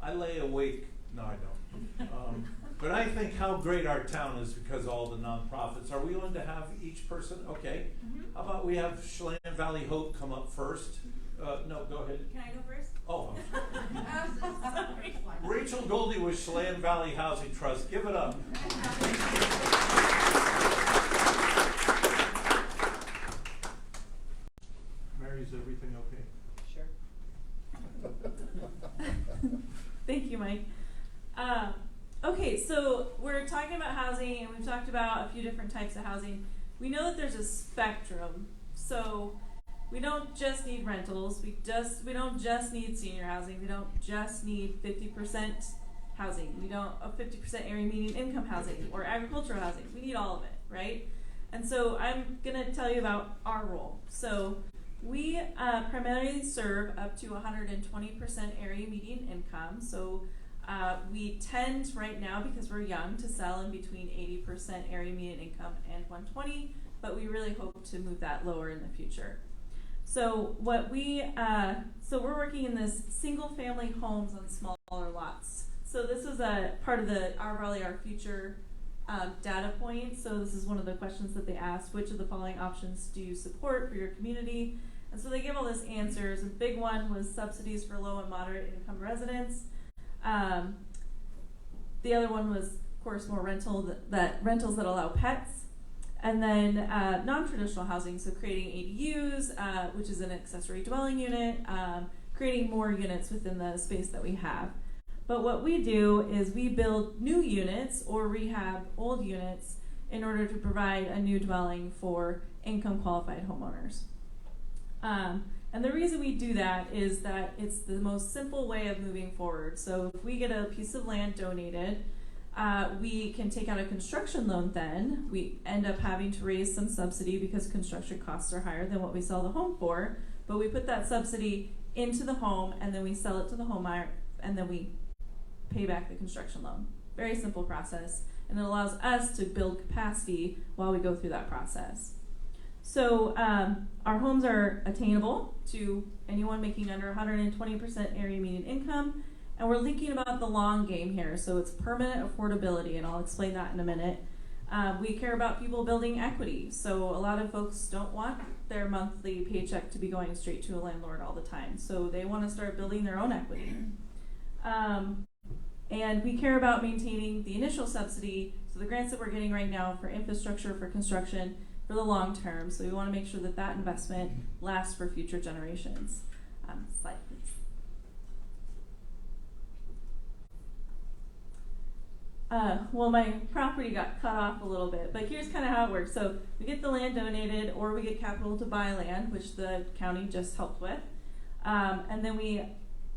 I lay awake. No, I don't. But I think how great our town is because of all the nonprofits. Are we going to have each person? Okay. How about we have Chelan Valley Hope come up first? No, go ahead. Can I go first? Oh. Sorry. Rachel Goldie with Chelan Valley Housing Trust. Give it up. Mary, is everything okay? Sure. Thank you, Mike. Okay, so we're talking about housing, and we've talked about a few different types of housing. We know that there's a spectrum, so we don't just need rentals. We don't just need senior housing. We don't just need 50% housing. We don't 50% area median income housing or agricultural housing. We need all of it, right? And so I'm gonna tell you about our role. So we primarily serve up to 120% area median income. So we tend right now, because we're young, to sell in between 80% area median income and 120, but we really hope to move that lower in the future. So what so we're working in this single family homes on smaller lots. So this is a part of the Our Future data point. So this is one of the questions that they asked: which of the following options do you support for your community? And so they give all these answers. A big one was subsidies for low and moderate income residents. The other one was, of course, more rentals that allow pets. And then non-traditional housing, so creating ADUs, which is an accessory dwelling unit, creating more units within the space that we have. But what we do is we build new units or rehab old units in order to provide a new dwelling for income qualified homeowners. And the reason we do that is that it's the most simple way of moving forward. So if we get a piece of land donated, we can take out a construction loan then. We end up having to raise some subsidy because construction costs are higher than what we sell the home for. But we put that subsidy into the home and then we sell it to the homeowner and then we pay back the construction loan. Very simple process. And it allows us to build capacity while we go through that process. So our homes are attainable to anyone making under 120% area median income. And we're thinking about the long game here. So it's permanent affordability, and I'll explain that in a minute. We care about people building equity. So a lot of folks don't want their monthly paycheck to be going straight to a landlord all the time. So they want to start building their own equity. And we care about maintaining the initial subsidy, so the grants that we're getting right now for infrastructure, for construction, for the long term. So we want to make sure that that investment lasts for future generations. Slide, please. Well, my property got cut off a little bit, but here's kind of how it works. So we get the land donated, or we get capital to buy land, which the county just helped with. And then we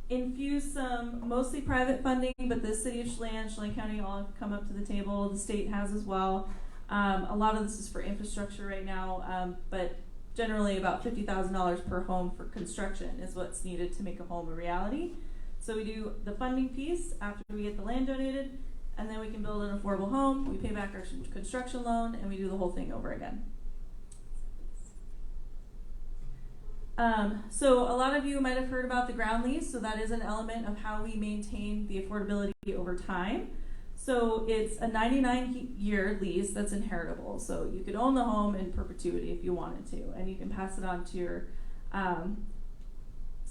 infuse some mostly private funding, but the city of Chelan County all have come up to the table. The state has as well. A lot of this is for infrastructure right now, but generally about $50,000 per home for construction is what's needed to make a home a reality. So we do the funding piece after we get the land donated, and then we can build an affordable home. We pay back our construction loan, and we do the whole thing over again. So a lot of you might have heard about the ground lease. So that is an element of how we maintain the affordability over time. So it's a 99-year lease that's inheritable. So you could own the home in perpetuity if you wanted to, and you can pass it on to your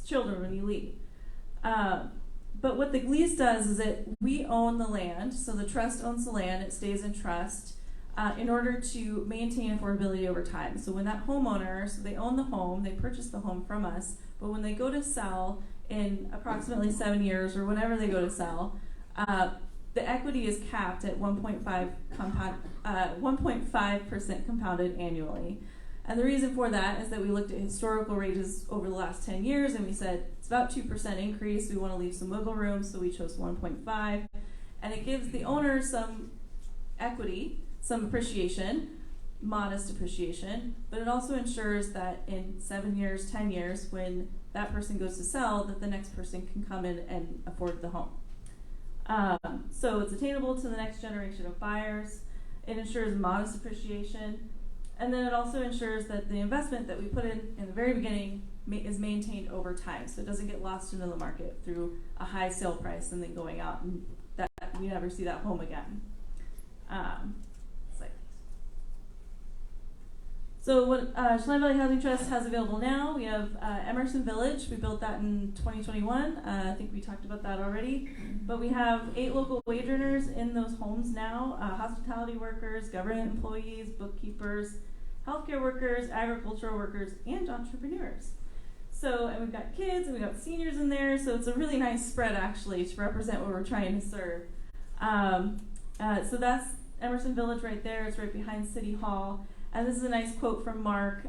children when you leave. But what the lease does is that we own the land. So the trust owns the land. It stays in trust in order to maintain affordability over time. So when that homeowner, so they own the home, they purchase the home from us, but when they go to sell in approximately 7 years or whenever they go to sell, the equity is capped at 1.5% compounded annually. And the reason for that is that we looked at historical rates over the last 10 years and we said it's about 2% increase. We want to leave some wiggle room, so we chose 1.5. And it gives the owner some equity, some appreciation, modest appreciation, but it also ensures that in 7 years, 10 years, when that person goes to sell, that the next person can come in and afford the home. So it's attainable to the next generation of buyers. It ensures modest appreciation. And then it also ensures that the investment that we put in the very beginning is maintained over time. So it doesn't get lost into the market through a high sale price and then going out and that we never see that home again. So what Chelan Valley Housing Trust has available now, we have Emerson Village. We built that in 2021. I think we talked about that already. But we have 8 local wage earners in those homes now, hospitality workers, government employees, bookkeepers, healthcare workers, agricultural workers, and entrepreneurs. So, and we've got kids and we've got seniors in there, so it's a really nice spread actually to represent what we're trying to serve. So that's Emerson Village right there. It's right behind City Hall. And this is a nice quote from Mark.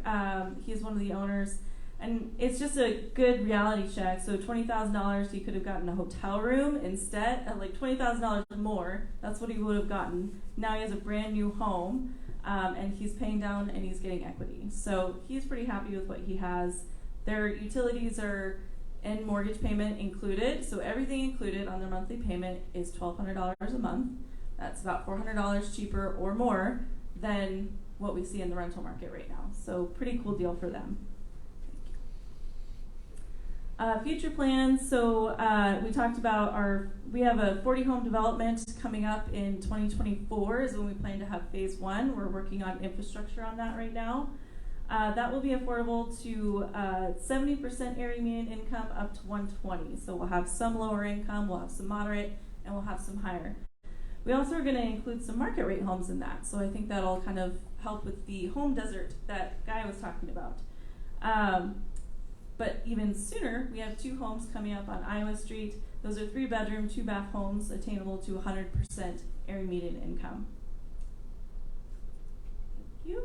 He's one of the owners. And it's just a good reality check. So $20,000, he could have gotten a hotel room instead, like $20,000 more. That's what he would have gotten. Now he has a brand new home, and he's paying down and he's getting equity. So he's pretty happy with what he has. Their utilities are and mortgage payment included. So everything included on their monthly payment is $1,200 a month. That's about $400 cheaper or more than what we see in the rental market right now. So pretty cool deal for them. Future plans, so we talked about we have a 40 home development coming up in 2024 is when we plan to have phase 1. We're working on infrastructure on that right now. That will be affordable to 70% area median income up to 120. So we'll have some lower income, we'll have some moderate, and we'll have some higher. We also are going to include some market rate homes in that. So I think that'll kind of help with the home desert that Guy was talking about. But even sooner, we have 2 homes coming up on Iowa Street. Those are 3-bedroom, 2-bath homes attainable to 100% area median income. Thank you.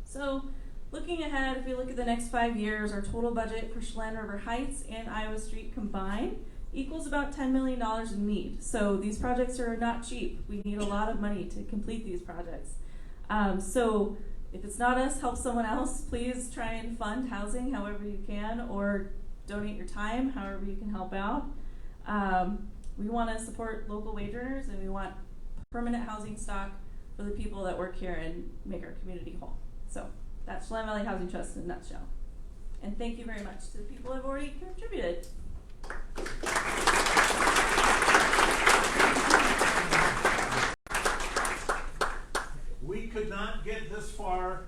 So looking ahead, if we look at the next 5 years, our total budget for Chelan River Heights and Iowa Street combined equals about $10 million in need. So these projects are not cheap. We need a lot of money to complete these projects. So if it's not us, help someone else. Please try and fund housing however you can, or donate your time however you can help out. We want to support local wage earners, and we want permanent housing stock for the people that work here and make our community whole. So that's Chelan Valley Housing Trust in a nutshell. And thank you very much to the people who have already contributed. We could not get this far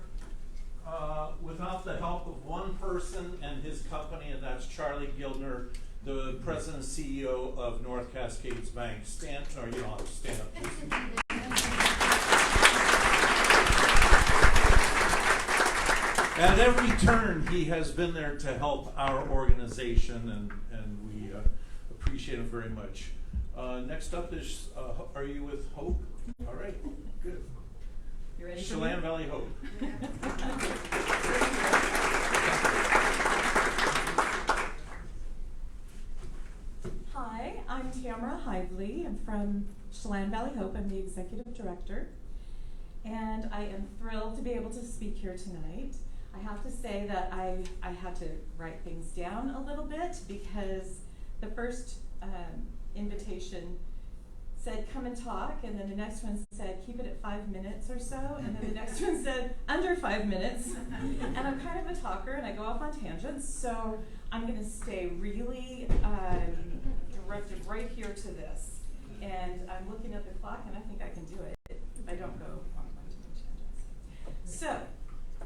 without the help of one person and his company, and that's Charlie Gildner, the president and CEO of North Cascades Bank. Stand, or you don't have to stand up, please. At every turn, he has been there to help our organization, and we appreciate him very much. Next up is, are you with Hope? All right, good. You ready? Chelan Valley Hope. Hi, I'm Tamara Hively. I'm from Chelan Valley Hope. I'm the executive director. And I am thrilled to be able to speak here tonight. I have to say that I had to write things down a little bit because the first invitation said come and talk, and then the next one said keep it at 5 minutes or so, and then the next one said under 5 minutes. And I'm kind of a talker and I go off on tangents, so I'm going to stay really directed right here to this. And I'm looking at the clock and I think I can do it if I don't go on too many tangents. So,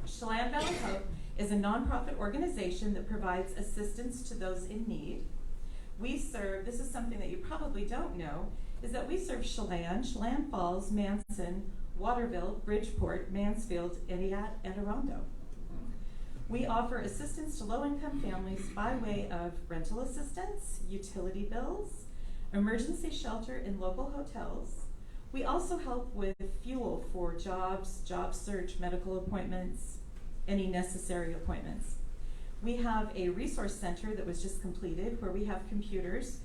Chelan Valley Hope is a nonprofit organization that provides assistance to those in need. We serve, this is something that you probably don't know, is that we serve Chelan, Chelan Falls, Manson, Waterville, Bridgeport, Mansfield, Entiat, and Arundel. We offer assistance to low-income families by way of rental assistance, utility bills, emergency shelter in local hotels. We also help with fuel for jobs, job search, medical appointments, any necessary appointments. We have a resource center that was just completed where we have computers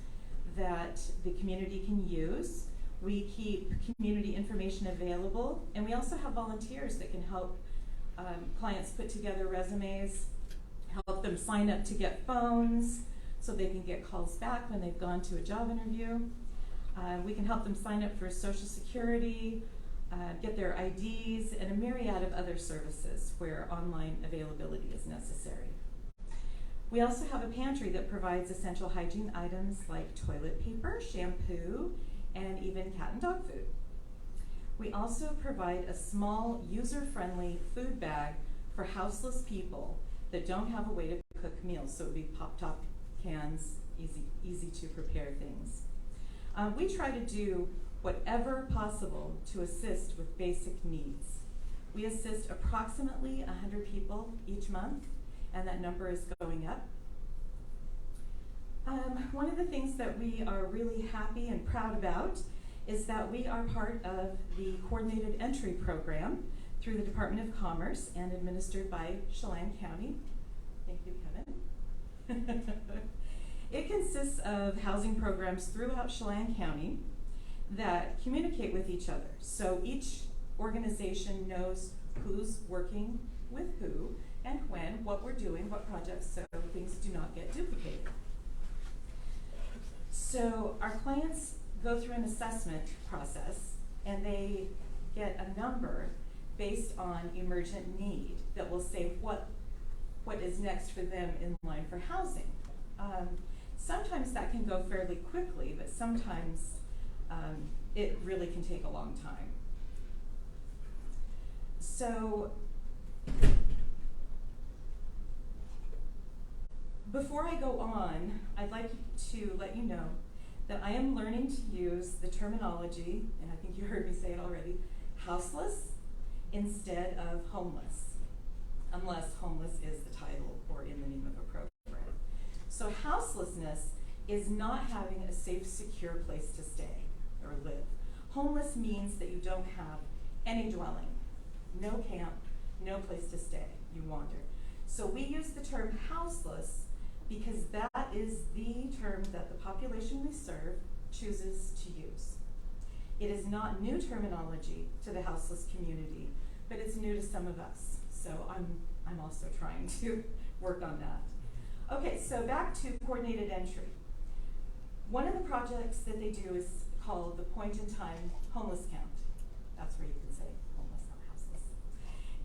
that the community can use. We keep community information available, and we also have volunteers that can help clients put together resumes, help them sign up to get phones so they can get calls back when they've gone to a job interview. We can help them sign up for Social Security, get their IDs, and a myriad of other services where online availability is necessary. We also have a pantry that provides essential hygiene items like toilet paper, shampoo, and even cat and dog food. We also provide a small, user-friendly food bag for houseless people that don't have a way to cook meals, so it would be pop-top cans, easy to prepare things. We try to do whatever possible to assist with basic needs. We assist approximately 100 people each month, and that number is going up. One of the things that we are really happy and proud about is that we are part of the Coordinated Entry Program through the Department of Commerce and administered by Chelan County. Thank you, Kevin. It consists of housing programs throughout Chelan County that communicate with each other. So each organization knows who's working with who and when, what we're doing, what projects, so things do not get duplicated. So our clients go through an assessment process and they get a number based on emergent need that will say what is next for them in line for housing. Sometimes that can go fairly quickly, but sometimes it really can take a long time. So before I go on, I'd like to let you know that I am learning to use the terminology, and I think you heard me say it already, houseless instead of homeless, unless homeless is the title or in the name of a program. So houselessness is not having a safe, secure place to stay or live. Homeless means that you don't have any dwelling, no camp, no place to stay. you wander. So we use the term houseless because that is the term that the population we serve chooses to use. It is not new terminology to the houseless community, but it's new to some of us. So I'm also trying to work on that. Okay, so back to coordinated entry. One of the projects that they do is called the point-in-time homeless count. That's where you can say homeless, not houseless.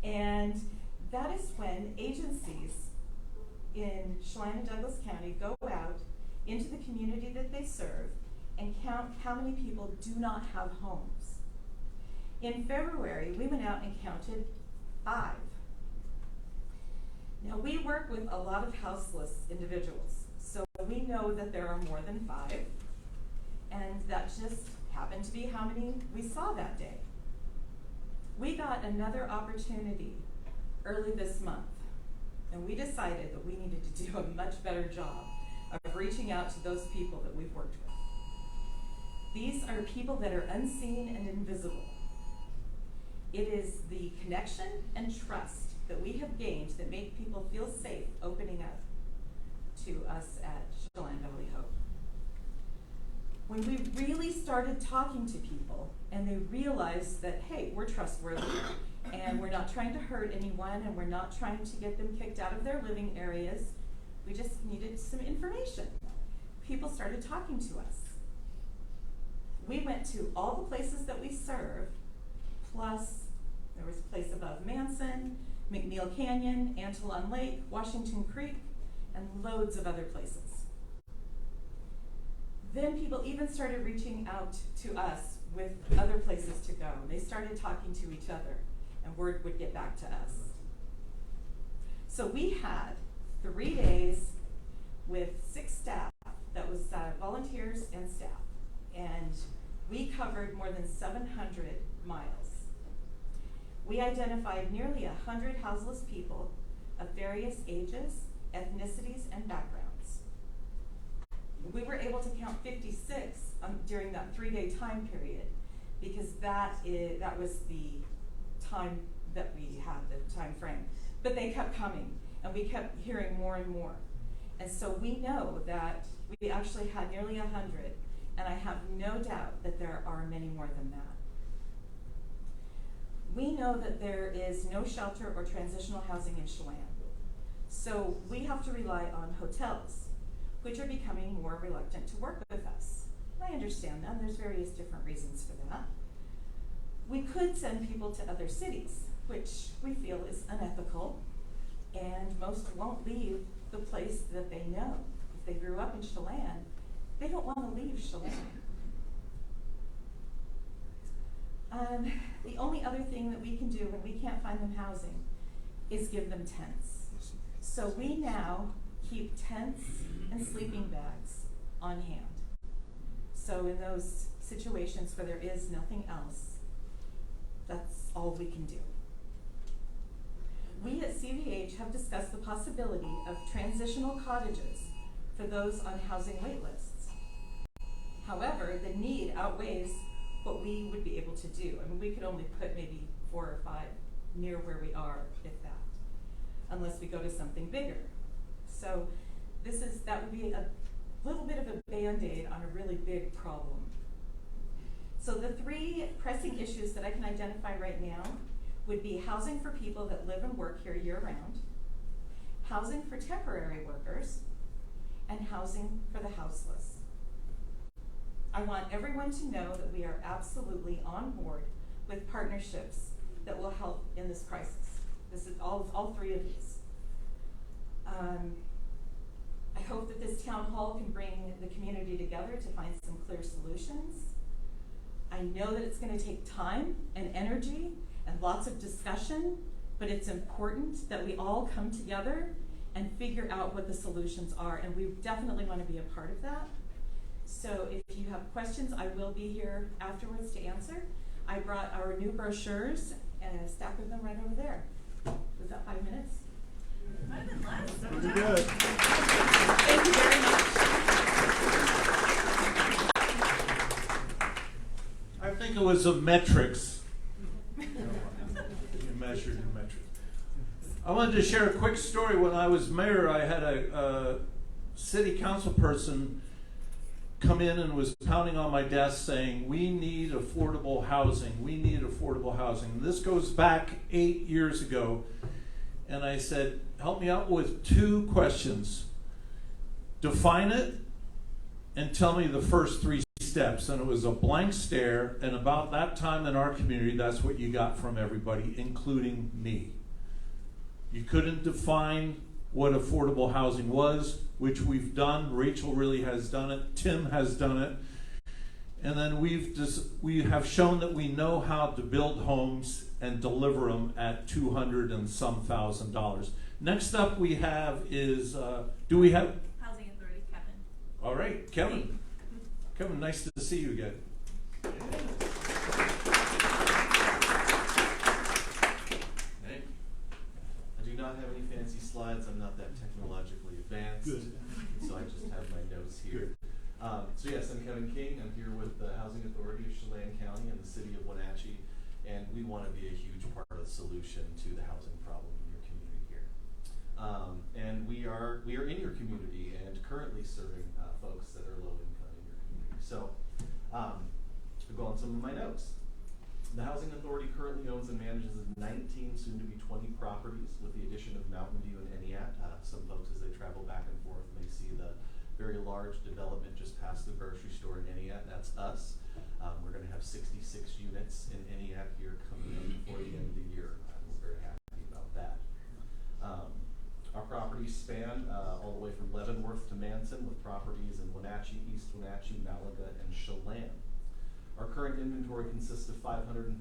And that is when agencies in Chelan and Douglas County go out into the community that they serve and count how many people do not have homes. In February, we went out and counted 5. Now, we work with a lot of houseless individuals, so we know that there are more than 5, and that just happened to be how many we saw that day. We got another opportunity early this month, and we decided that we needed to do a much better job of reaching out to those people that we've worked with. These are people that are unseen and invisible. It is the connection and trust that we have gained that make people feel safe opening up to us at Chelan Valley Hope. When we really started talking to people and they realized that, hey, we're trustworthy and we're not trying to hurt anyone and we're not trying to get them kicked out of their living areas, we just needed some information. People started talking to us. We went to all the places that we serve, plus there was a place above Manson, McNeil Canyon, Antillon Lake, Washington Creek, and loads of other places. Then people even started reaching out to us with other places to go. They started talking to each other, and word would get back to us. So we had 3 days with 6 staff, that was volunteers and staff, and we covered more than 700 miles. We identified nearly 100 houseless people of various ages, ethnicities, and backgrounds. We were able to count 56 during that 3-day time period because that was the time that we had, the time frame. But they kept coming, and we kept hearing more and more. And so we know that we actually had nearly 100, and I have no doubt that there are many more than that. We know that there is no shelter or transitional housing in Chelan. So we have to rely on hotels, which are becoming more reluctant to work with us. I understand that. There's various different reasons for that. We could send people to other cities, which we feel is unethical, and most won't leave the place that they know. If they grew up in Chelan, they don't want to leave Chelan. The only other thing that we can do when we can't find them housing is give them tents. So we now keep tents and sleeping bags on hand. So in those situations where there is nothing else, that's all we can do. We at CVH have discussed the possibility of transitional cottages for those on housing wait lists. However, the need outweighs what we would be able to do. I mean, we could only put maybe 4 or 5 near where we are, if that, unless we go to something bigger. So that would be a little bit of a Band-Aid on a really big problem. So the 3 pressing issues that I can identify right now would be housing for people that live and work here year-round, housing for temporary workers, and housing for the houseless. I want everyone to know that we are absolutely on board with partnerships that will help in this crisis. This is all 3 of these. I hope that this town hall can bring the community together to find some clear solutions. I know that it's going to take time and energy and lots of discussion, but it's important that we all come together and figure out what the solutions are, and we definitely want to be a part of that. So if you have questions, I will be here afterwards to answer. I brought our new brochures and a stack of them right over there. Was that 5 minutes? Might have been less. Pretty good. Thank you very much. I think it was a metrics. You measured in metrics. I wanted to share a quick story. When I was mayor, I had a city council person come in and was pounding on my desk saying, we need affordable housing, we need affordable housing. And this goes back 8 years ago. And I said, help me out with 2 questions. Define it and tell me the first 3 steps. And it was a blank stare, and about that time in our community, that's what you got from everybody, including me. You couldn't define what affordable housing was, which we've done. Rachel really has done it. Tim has done it. And then we have shown that we know how to build homes and deliver them at $200,000 and some thousand. Next up we have is, do we have? Housing Authority, Kevin. All right, Kevin. Kevin, nice to see you again. Hey, I do not have any fancy slides. I'm not that technologically advanced. Good. So I just have my notes here. So yes, I'm Kevin King. I'm here with the Housing Authority of Chelan County and the City of Wenatchee, and we want to be a huge part of the solution to the housing problem in your community here. And we are in your community and currently serving folks that are low income in your community. So I'll go on some of my notes. The Housing Authority currently owns and manages 19, soon to be 20 properties, with the addition of Mountain View and Eniat. Some folks, as they travel back and forth, may see the very large development just past the grocery store in Eniat. That's us. We're going to have 66 units in Eniat here coming up before the end of the year. We're very happy about that. Our properties span all the way from Leavenworth to Manson, with properties in Wenatchee, East Wenatchee, Malaga, and Chelan. Our current inventory consists of 533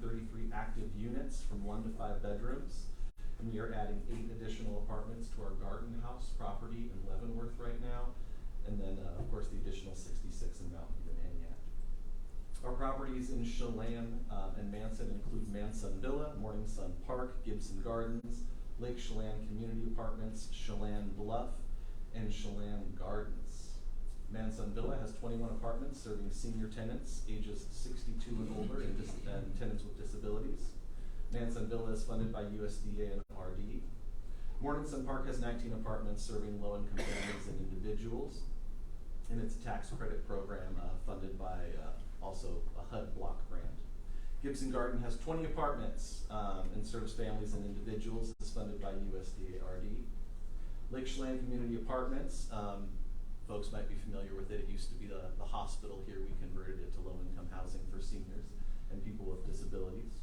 active units from 1 to 5 bedrooms, and we are adding 8 additional apartments to our Garden House property in Leavenworth right now, and then of course the additional 66 in Mountain View and Eniat. Our properties in Chelan and Manson include Manson Villa, Morning Sun Park, Gibson Gardens, Lake Chelan Community Apartments, Chelan Bluff, and Chelan Gardens. Manson Villa has 21 apartments serving senior tenants ages 62 and older and tenants with disabilities. Manson Villa is funded by USDA and RD. Morning Sun Park has 19 apartments serving low-income families and individuals, and it's a tax credit program funded by also a HUD block grant. Gibson Garden has 20 apartments and serves families and individuals. It's funded by USDA RD. Lake Chelan Community Apartments, folks might be familiar with it. It used to be the hospital here. We converted it to low-income housing for seniors and people with disabilities.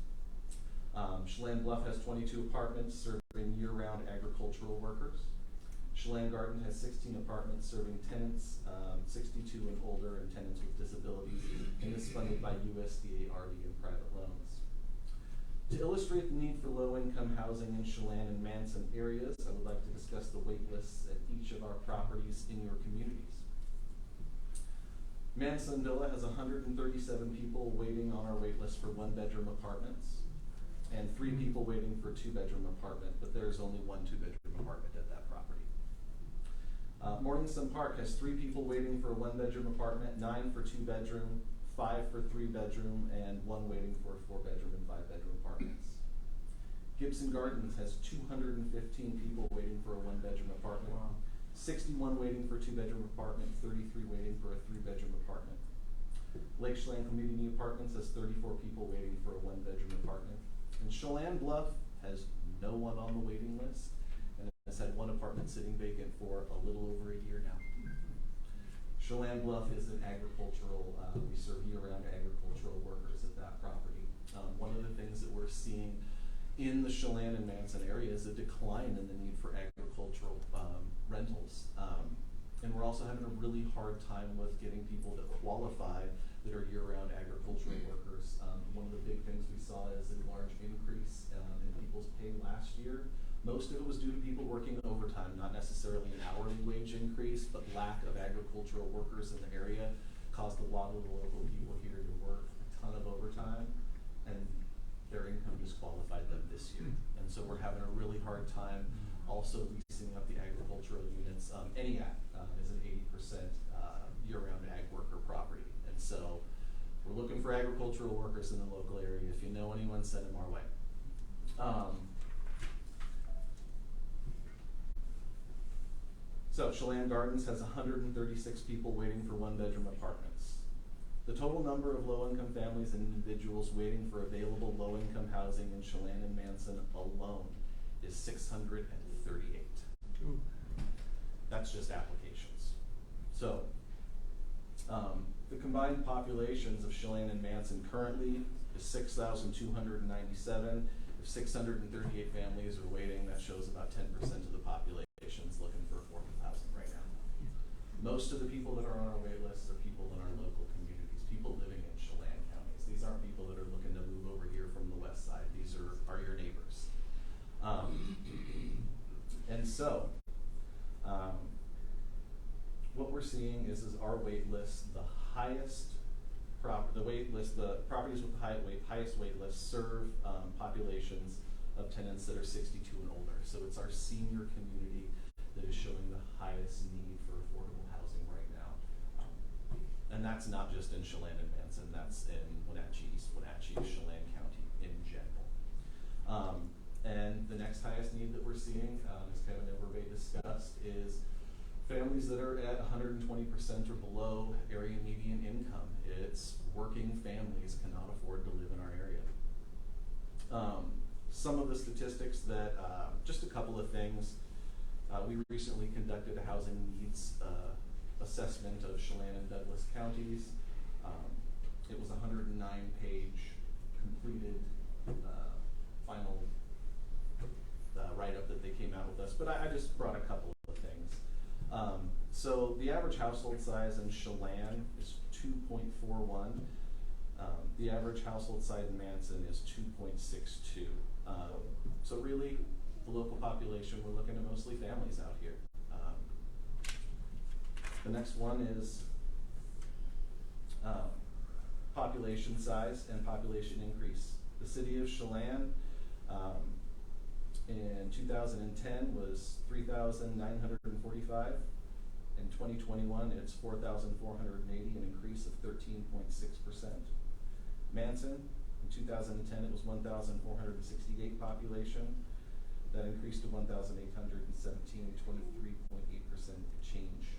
Chelan Bluff has 22 apartments serving year-round agricultural workers. Chelan Garden has 16 apartments serving tenants 62 and older and tenants with disabilities, and is funded by USDA RD and private loans. To illustrate the need for low-income housing in Chelan and Manson areas, I would like to discuss the wait lists at each of our properties in your communities. Manson Villa has 137 people waiting on our wait list for 1-bedroom apartments, and 3 people waiting for a 2-bedroom apartment, but there's only 1 2-bedroom apartment at that property. Morning Sun Park has 3 people waiting for a 1-bedroom apartment, 9 for 2-bedroom, 5 for 3-bedroom, and 1 waiting for a 4-bedroom and 5-bedroom apartments. Gibson Gardens has 215 people waiting for a 1-bedroom apartment, 61 waiting for a 2-bedroom apartment, 33 waiting for a 3-bedroom apartment. Lake Chelan Community Apartments has 34 people waiting for a 1-bedroom apartment. And Chelan Bluff has no one on the waiting list, and has had 1 apartment sitting vacant for a little over a year now. Chelan Bluff is an agricultural, we serve year-round agricultural workers at that property. One of the things that we're seeing in the Chelan and Manson area is a decline in the need for agricultural rentals. And we're also having a really hard time with getting people to qualify that are year-round agricultural workers. One of the big things we saw is a large increase in people's pay last year. Most of it was due to people working overtime, not necessarily an hourly wage increase, but lack of agricultural workers in the area caused a lot of the local people here to work a ton of overtime, and their income disqualified them this year. And so we're having a really hard time also leasing up the agricultural units. Eniat is an 80% year-round ag worker property. And so we're looking for agricultural workers in the local area. If you know anyone, send them our way. So Chelan Gardens has 136 people waiting for one-bedroom apartments. The total number of low-income families and individuals waiting for available low-income housing in Chelan and Manson alone is 638. Ooh. That's just applications. So, the combined populations of Chelan and Manson currently is 6,297. If 638 families are waiting, that shows about 10% of the population is looking for affordable housing right now. Most of the people that are on our wait list are people in our local communities, people living in Chelan counties. These aren't people that are looking to move over here from the west side. These are your neighbors. And so, what we're seeing is our wait list, the properties with the highest wait list serve populations of tenants that are 62 and older. So it's our senior community that is showing the highest need for affordable housing right now. And that's not just in Chelan and Manson, that's in Wenatchee, East Wenatchee, Chelan County in general. And the next highest need that we're seeing, as Kevin Everbay discussed, is families that are at 120% or below area median income. It's working families cannot afford to live in our area. Some of the statistics that, just a couple of things. We recently conducted a housing needs assessment of Chelan and Douglas counties. It was a 109-page completed final write-up that they came out with us, but I just brought a couple of things. So the average household size in Chelan is 2.41. The average household size in Manson is 2.62. So really, the local population, we're looking at mostly families out here. The next one is population size and population increase. The city of Chelan in 2010 was 3,945. In 2021, it's 4,480, an increase of 13.6%. Manson, in 2010, it was 1,468 population. That increased to 1,817, 23.8% change.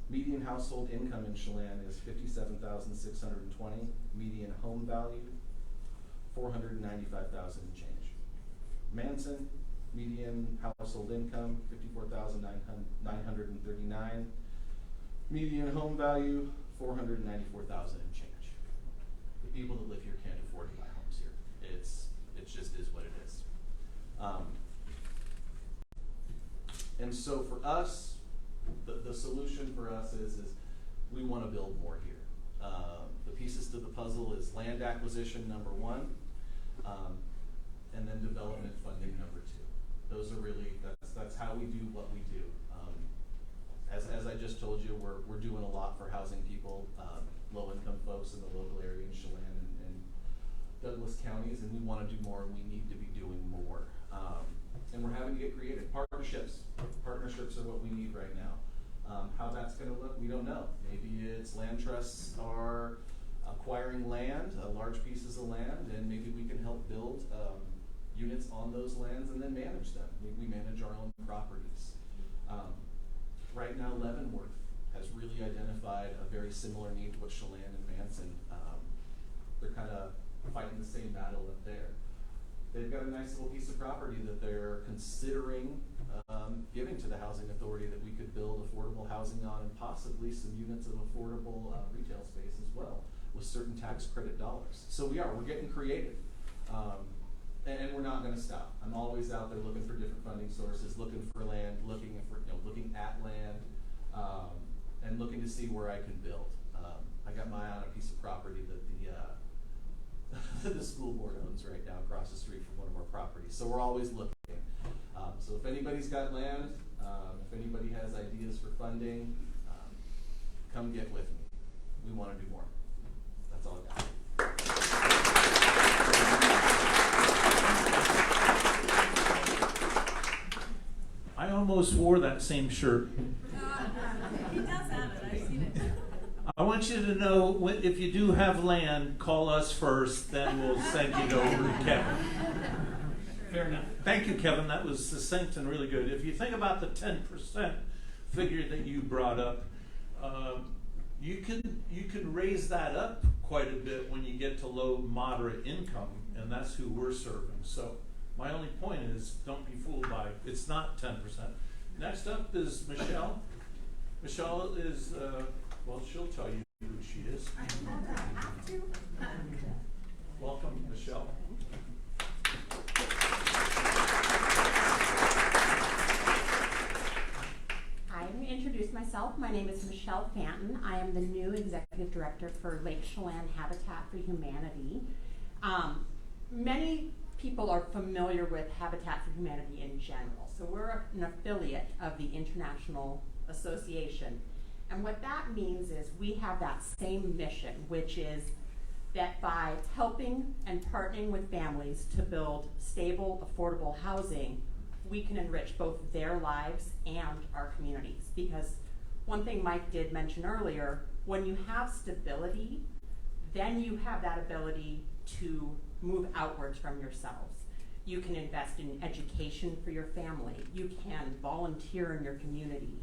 Median household income in Chelan is $57,620. Median home value, $495,000 and change. Manson, median household income, $54,939. Median home value, $494,000 and change. The people that live here can't afford to buy homes here. It just is what it is. And so for us, the solution for us is we want to build more here. The pieces to the puzzle is land acquisition, number one, and then development funding, number two. Those are really, that's how we do what we do. As I just told you, we're doing a lot for housing people, low-income folks in the local area in Chelan and Douglas counties, and we want to do more, and we need to be doing more. And we're having to get creative. Partnerships are what we need right now. How that's going to look, we don't know. Maybe it's land trusts are acquiring land, large pieces of land, and maybe we can help build units on those lands and then manage them. We manage our own properties. Right now, Leavenworth has really identified a very similar need to what Chelan and Manson, they're kind of fighting the same battle up there. They've got a nice little piece of property that they're considering giving to the housing authority that we could build affordable housing on, and possibly some units of affordable retail space as well with certain tax credit dollars. So we're getting creative. And we're not going to stop. I'm always out there looking for different funding sources, looking for land, looking at land, and looking to see where I can build. I got my eye on a piece of property that the school board owns right now across the street from one of our properties. So we're always looking. So if anybody's got land, if anybody has ideas for funding, come get with me. We want to do more. That's all I got. I almost wore that same shirt. He does have it, I've seen it. I want you to know, if you do have land, call us first, then we'll send you over to Kevin. Fair enough. Thank you, Kevin. That was succinct and really good. If you think about the 10% figure that you brought up, you can raise that up quite a bit when you get to low, moderate income, and that's who we're serving. So my only point is, don't be fooled by it's not 10%. Next up is Michelle. Michelle is, well, she'll tell you who she is. I have to. Welcome, Michelle. I'm going to introduce myself. My name is Michelle Fanton. I am the new Executive Director for Lake Chelan Habitat for Humanity. Many people are familiar with Habitat for Humanity in general. So we're an affiliate of the International Association. And what that means is we have that same mission, which is that by helping and partnering with families to build stable, affordable housing, we can enrich both their lives and our communities. Because one thing Mike did mention earlier, when you have stability, then you have that ability to move outwards from yourselves. You can invest in education for your family. You can volunteer in your community.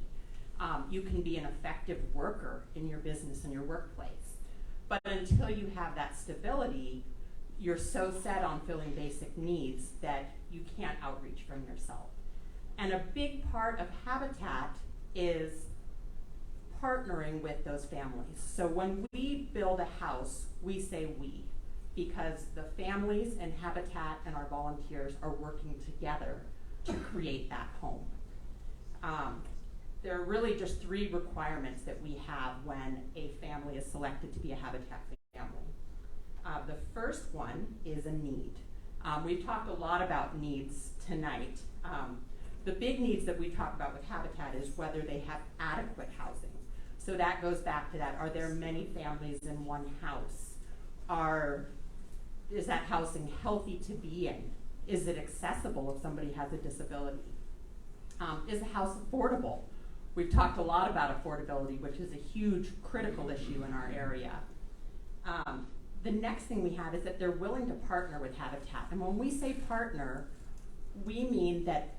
You can be an effective worker in your business and your workplace. But until you have that stability, you're so set on filling basic needs that you can't outreach from yourself. And a big part of Habitat is partnering with those families. So when we build a house, we say we, because the families and Habitat and our volunteers are working together to create that home. There are really just 3 requirements that we have when a family is selected to be a Habitat family. The first one is a need. We've talked a lot about needs tonight. The big needs that we talk about with Habitat is whether they have adequate housing. So that goes back to that, are there many families in one house? Is that housing healthy to be in? Is it accessible if somebody has a disability? Is the house affordable? We've talked a lot about affordability, which is a huge critical issue in our area. The next thing we have is that they're willing to partner with Habitat. And when we say partner, we mean that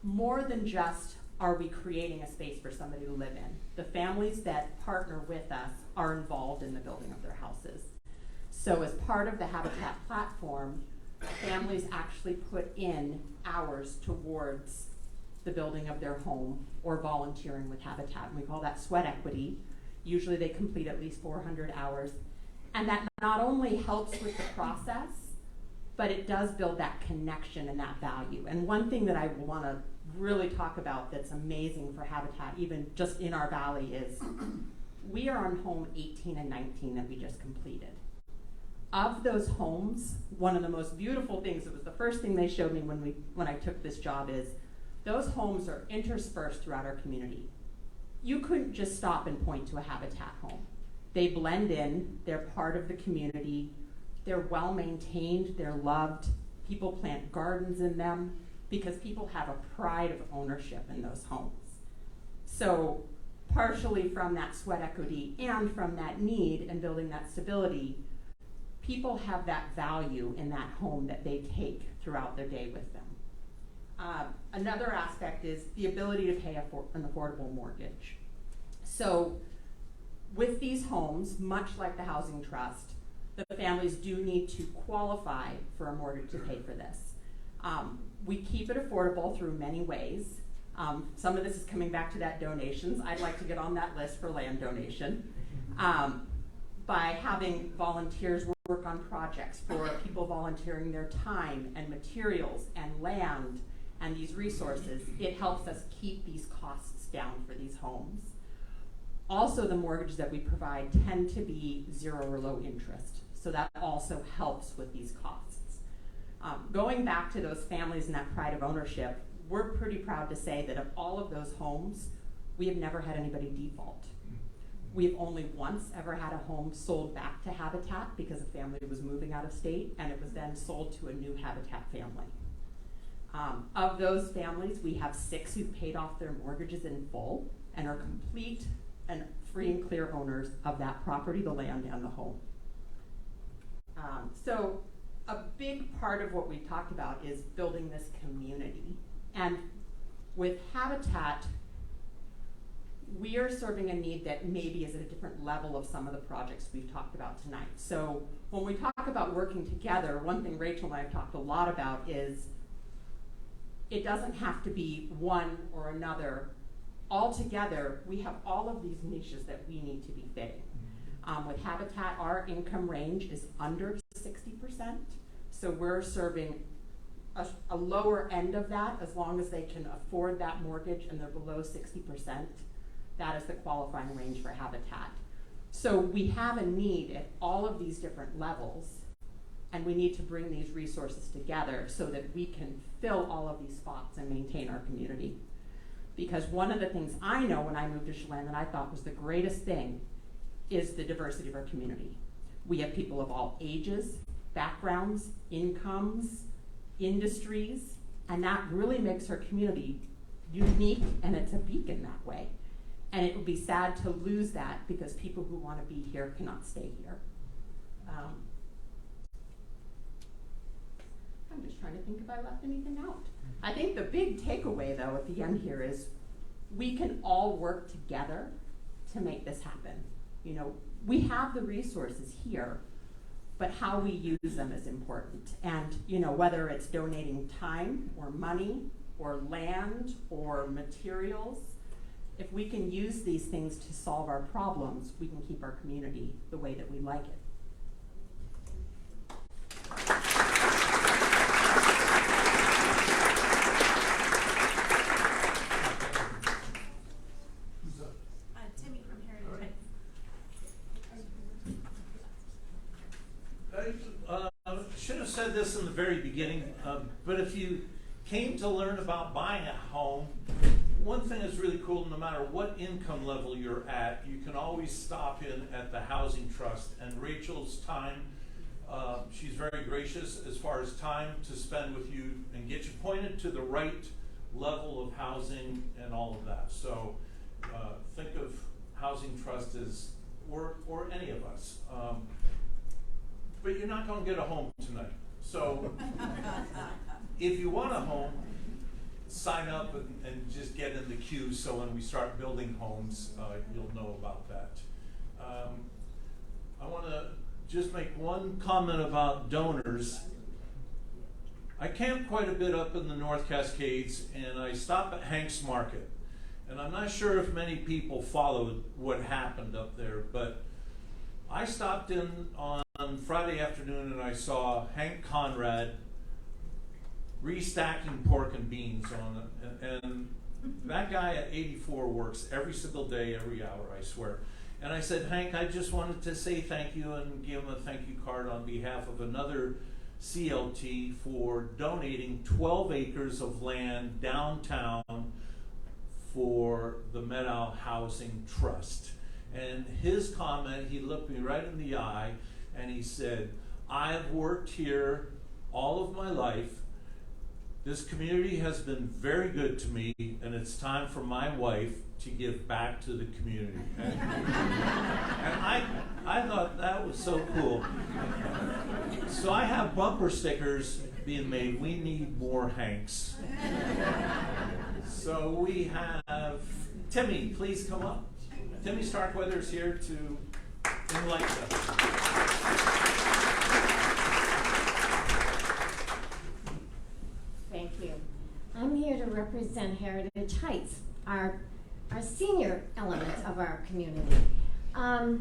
more than just are we creating a space for somebody to live in. The families that partner with us are involved in the building of their houses. So as part of the Habitat platform, families actually put in hours towards the building of their home or volunteering with Habitat. And we call that sweat equity. Usually they complete at least 400 hours. And that not only helps with the process, but it does build that connection and that value. And one thing that I want to really talk about that's amazing for Habitat, even just in our valley, is we are on home 18 and 19 that we just completed. Of those homes, one of the most beautiful things, it was the first thing they showed me when I took this job, is those homes are interspersed throughout our community. You couldn't just stop and point to a Habitat home. They blend in, they're part of the community, they're well maintained, they're loved, people plant gardens in them because people have a pride of ownership in those homes. So partially from that sweat equity and from that need and building that stability, people have that value in that home that they take throughout their day with them. Another aspect is the ability to pay an affordable mortgage. So with these homes, much like the Housing Trust, the families do need to qualify for a mortgage to pay for this. We keep it affordable through many ways. Some of this is coming back to that donations. I'd like to get on that list for land donation. By having volunteers work on projects, for people volunteering their time and materials and land and these resources, it helps us keep these costs down for these homes. Also, the mortgages that we provide tend to be 0 or low interest, so that also helps with these costs. Going back to those families and that pride of ownership, we're pretty proud to say that of all of those homes, we have never had anybody default. We've only once ever had a home sold back to Habitat because a family was moving out of state, and it was then sold to a new Habitat family. Of those families, we have 6 who've paid off their mortgages in full and are complete and free and clear owners of that property, the land, and the home. So a big part of what we talked about is building this community. And with Habitat, we are serving a need that maybe is at a different level of some of the projects we've talked about tonight. So when we talk about working together, one thing Rachel and I have talked a lot about is it doesn't have to be one or another. All together, we have all of these niches that we need to be fitting. With Habitat, our income range is under 60%, so we're serving a lower end of that as long as they can afford that mortgage and they're below 60%. That is the qualifying range for Habitat. So we have a need at all of these different levels, and we need to bring these resources together so that we can fill all of these spots and maintain our community. Because one of the things I know when I moved to Chelan that I thought was the greatest thing is the diversity of our community. We have people of all ages, backgrounds, incomes, industries, and that really makes our community unique, and it's a beacon that way. And it would be sad to lose that because people who want to be here cannot stay here. I'm just trying to think if I left anything out. I think the big takeaway, though, at the end here is we can all work together to make this happen. You know, we have the resources here, but how we use them is important. And, you know, whether it's donating time or money or land or materials, if we can use these things to solve our problems, we can keep our community the way that we like it. Timmy from Heritage. I should have said this in the very beginning, but if you came to learn about buying a home, one thing is really cool, no matter what income level you're at, you can always stop in at the Housing Trust. And Rachel's time, she's very gracious as far as time to spend with you and get you pointed to the right level of housing and all of that. So think of Housing Trust as, or any of us. But you're not going to get a home tonight. So if you want a home, sign up and just get in the queue so when we start building homes, you'll know about that. I want to just make one comment about donors. I camp quite a bit up in the North Cascades, and I stop at Hank's Market. And I'm not sure if many people followed what happened up there, but I stopped in on Friday afternoon and I saw Hank Conrad restacking pork and beans on it, and that guy at 84 works every single day, every hour, I swear. And I said, Hank, I just wanted to say thank you and give him a thank you card on behalf of another CLT for donating 12 acres of land downtown for the Meadow Housing Trust. And his comment, he looked me right in the eye and he said, I've worked here all of my life. This community has been very good to me, and it's time for my wife to give back to the community. And I thought that was so cool. So I have bumper stickers being made. We need more Hanks. So we have Timmy, please come up. Timmy Starkweather is here to enlighten us. Thank you. I'm here to represent Heritage Heights, our senior element of our community. I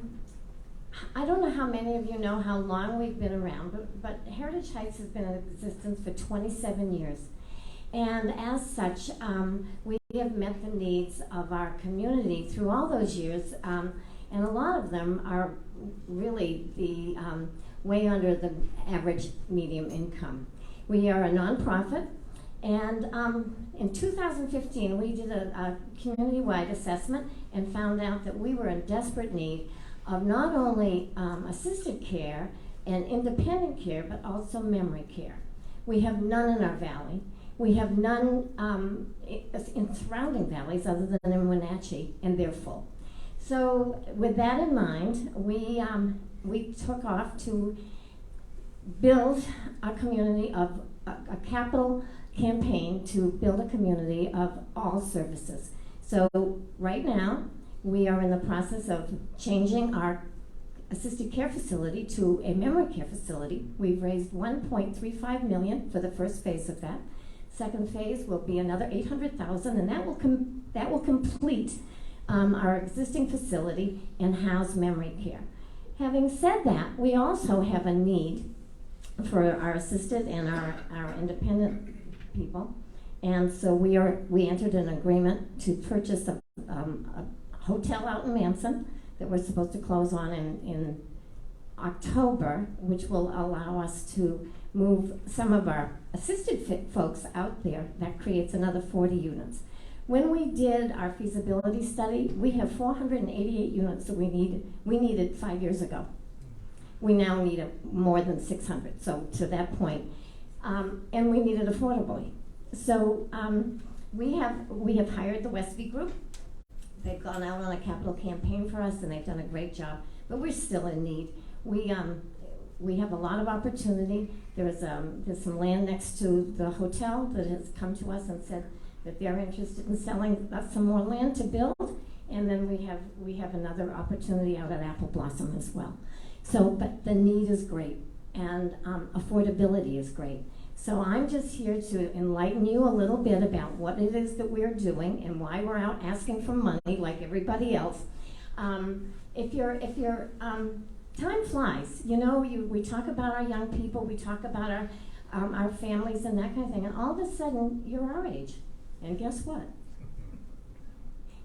don't know how many of you know how long we've been around, but Heritage Heights has been in existence for 27 years. And as such, we have met the needs of our community through all those years, and a lot of them are really the way under the average medium income. We are a nonprofit, and in 2015 we did a community-wide assessment and found out that we were in desperate need of not only assisted care and independent care, but also memory care. We have none in our valley. We have none in surrounding valleys other than in Wenatchee, and they're full. So with that in mind, we took off to build a community of a capital campaign to build a community of all services. So right now, we are in the process of changing our assisted care facility to a memory care facility. We've raised $1.35 million for the first phase of that. Second phase will be another $800,000, and that will complete our existing facility and house memory care. Having said that, we also have a need for our assisted and our independent people, and so we entered an agreement to purchase a hotel out in Manson that we're supposed to close on in October, which will allow us to move some of our assisted folks out there. That creates another 40 units. When we did our feasibility study, we have 488 units that we needed 5 years ago. We now need more than 600, so to that point. And we need it affordably. So we have hired the Westby Group. They've gone out on a capital campaign for us, and they've done a great job, but we're still in need. We have a lot of opportunity. There's some land next to the hotel that has come to us and said that they're interested in selling us some more land to build, and then we have another opportunity out at Apple Blossom as well. So, but the need is great, and affordability is great. So I'm just here to enlighten you a little bit about what it is that we're doing and why we're out asking for money like everybody else. If you're time flies, you know. We talk about our young people, we talk about our families and that kind of thing, and all of a sudden you're our age, and guess what?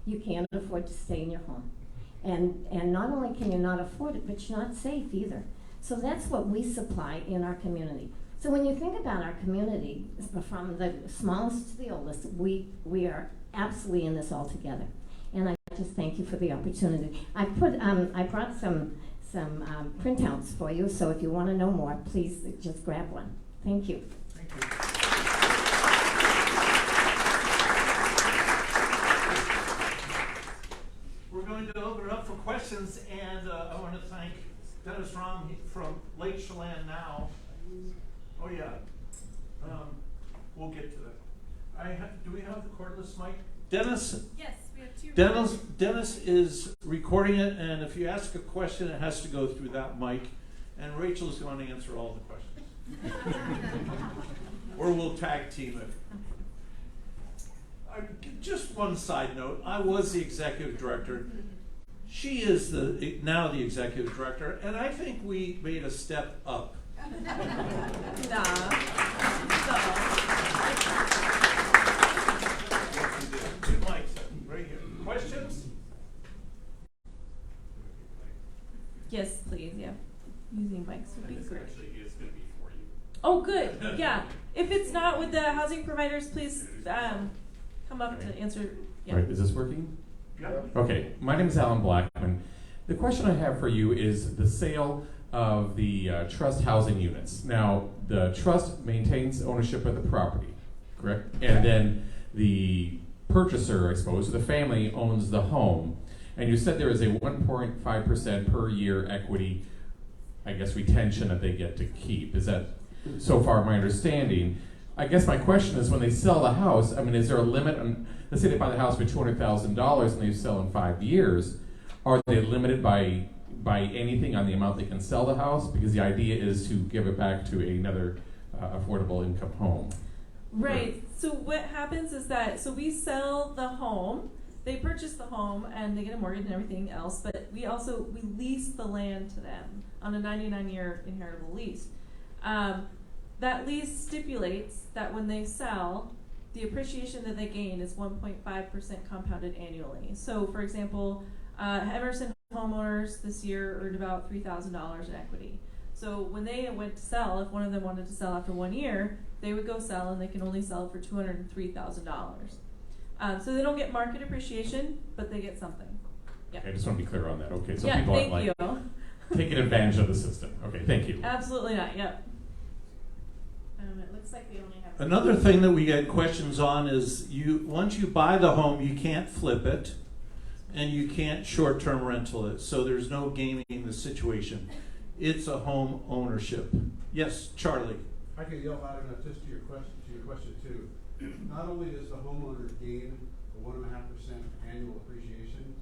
You can't afford to stay in your home, and not only can you not afford it, but you're not safe either. So that's what we supply in our community. So when you think about our community, from the smallest to the oldest, we are absolutely in this all together. And I just thank you for the opportunity. I brought some printouts for you, so if you want to know more, please just grab one. Thank you. Thank you. We're going to open it up for questions, and I want to thank Dennis Rom from Lake Chelan now. Oh yeah, we'll get to that. Do we have the cordless mic? Dennis? Yes, we have two. Dennis is recording it, and if you ask a question, it has to go through that mic, and Rachel is going to answer all the questions. Or we'll tag team it. Just one side note, I was the executive director. She is now the executive director, and I think we made a step up. Two mics right here. Questions? Yes, please. Yeah, using mics would be great. Actually is going to be for you. Oh, good. Yeah. If it's not with the housing providers, please come up to answer. Yeah. All right. Is this working? Yeah. Okay. My name is Alan Blackman. The question I have for you is the sale of the trust housing units. Now, the trust maintains ownership of the property, correct? And then the purchaser, I suppose, the family owns the home. And you said there is a 1.5% per year equity, I guess, retention that they get to keep. Is that so far my understanding? I guess my question is, when they sell the house, I mean, is there a limit on, let's say they buy the house for $200,000 and they sell in 5 years, are they limited by anything on the amount they can sell the house? Because the idea is to give it back to another affordable income home. Right. So what happens is that, so we sell the home, they purchase the home, and they get a mortgage and everything else, but we lease the land to them on a 99-year inheritable lease. That lease stipulates that when they sell, the appreciation that they gain is 1.5% compounded annually. So, for example, Emerson homeowners this year earned about $3,000 in equity. So when they went to sell, if one of them wanted to sell after 1 year, they would go sell, and they can only sell for $203,000. So they don't get market appreciation, but they get something. Yeah. Okay, I just want to be clear on that. Okay, so yeah, people aren't thank like you. taking advantage of the system. Okay, thank you. Absolutely not. Yep. It looks like we only have. Another thing that we get questions on is once you buy the home, you can't flip it, and you can't short-term rental it. So there's no gaming the situation. it's a home ownership. Yes, Charlie. I could yell loud enough just to your question too. Not only does the homeowner gain the 1.5% annual appreciation,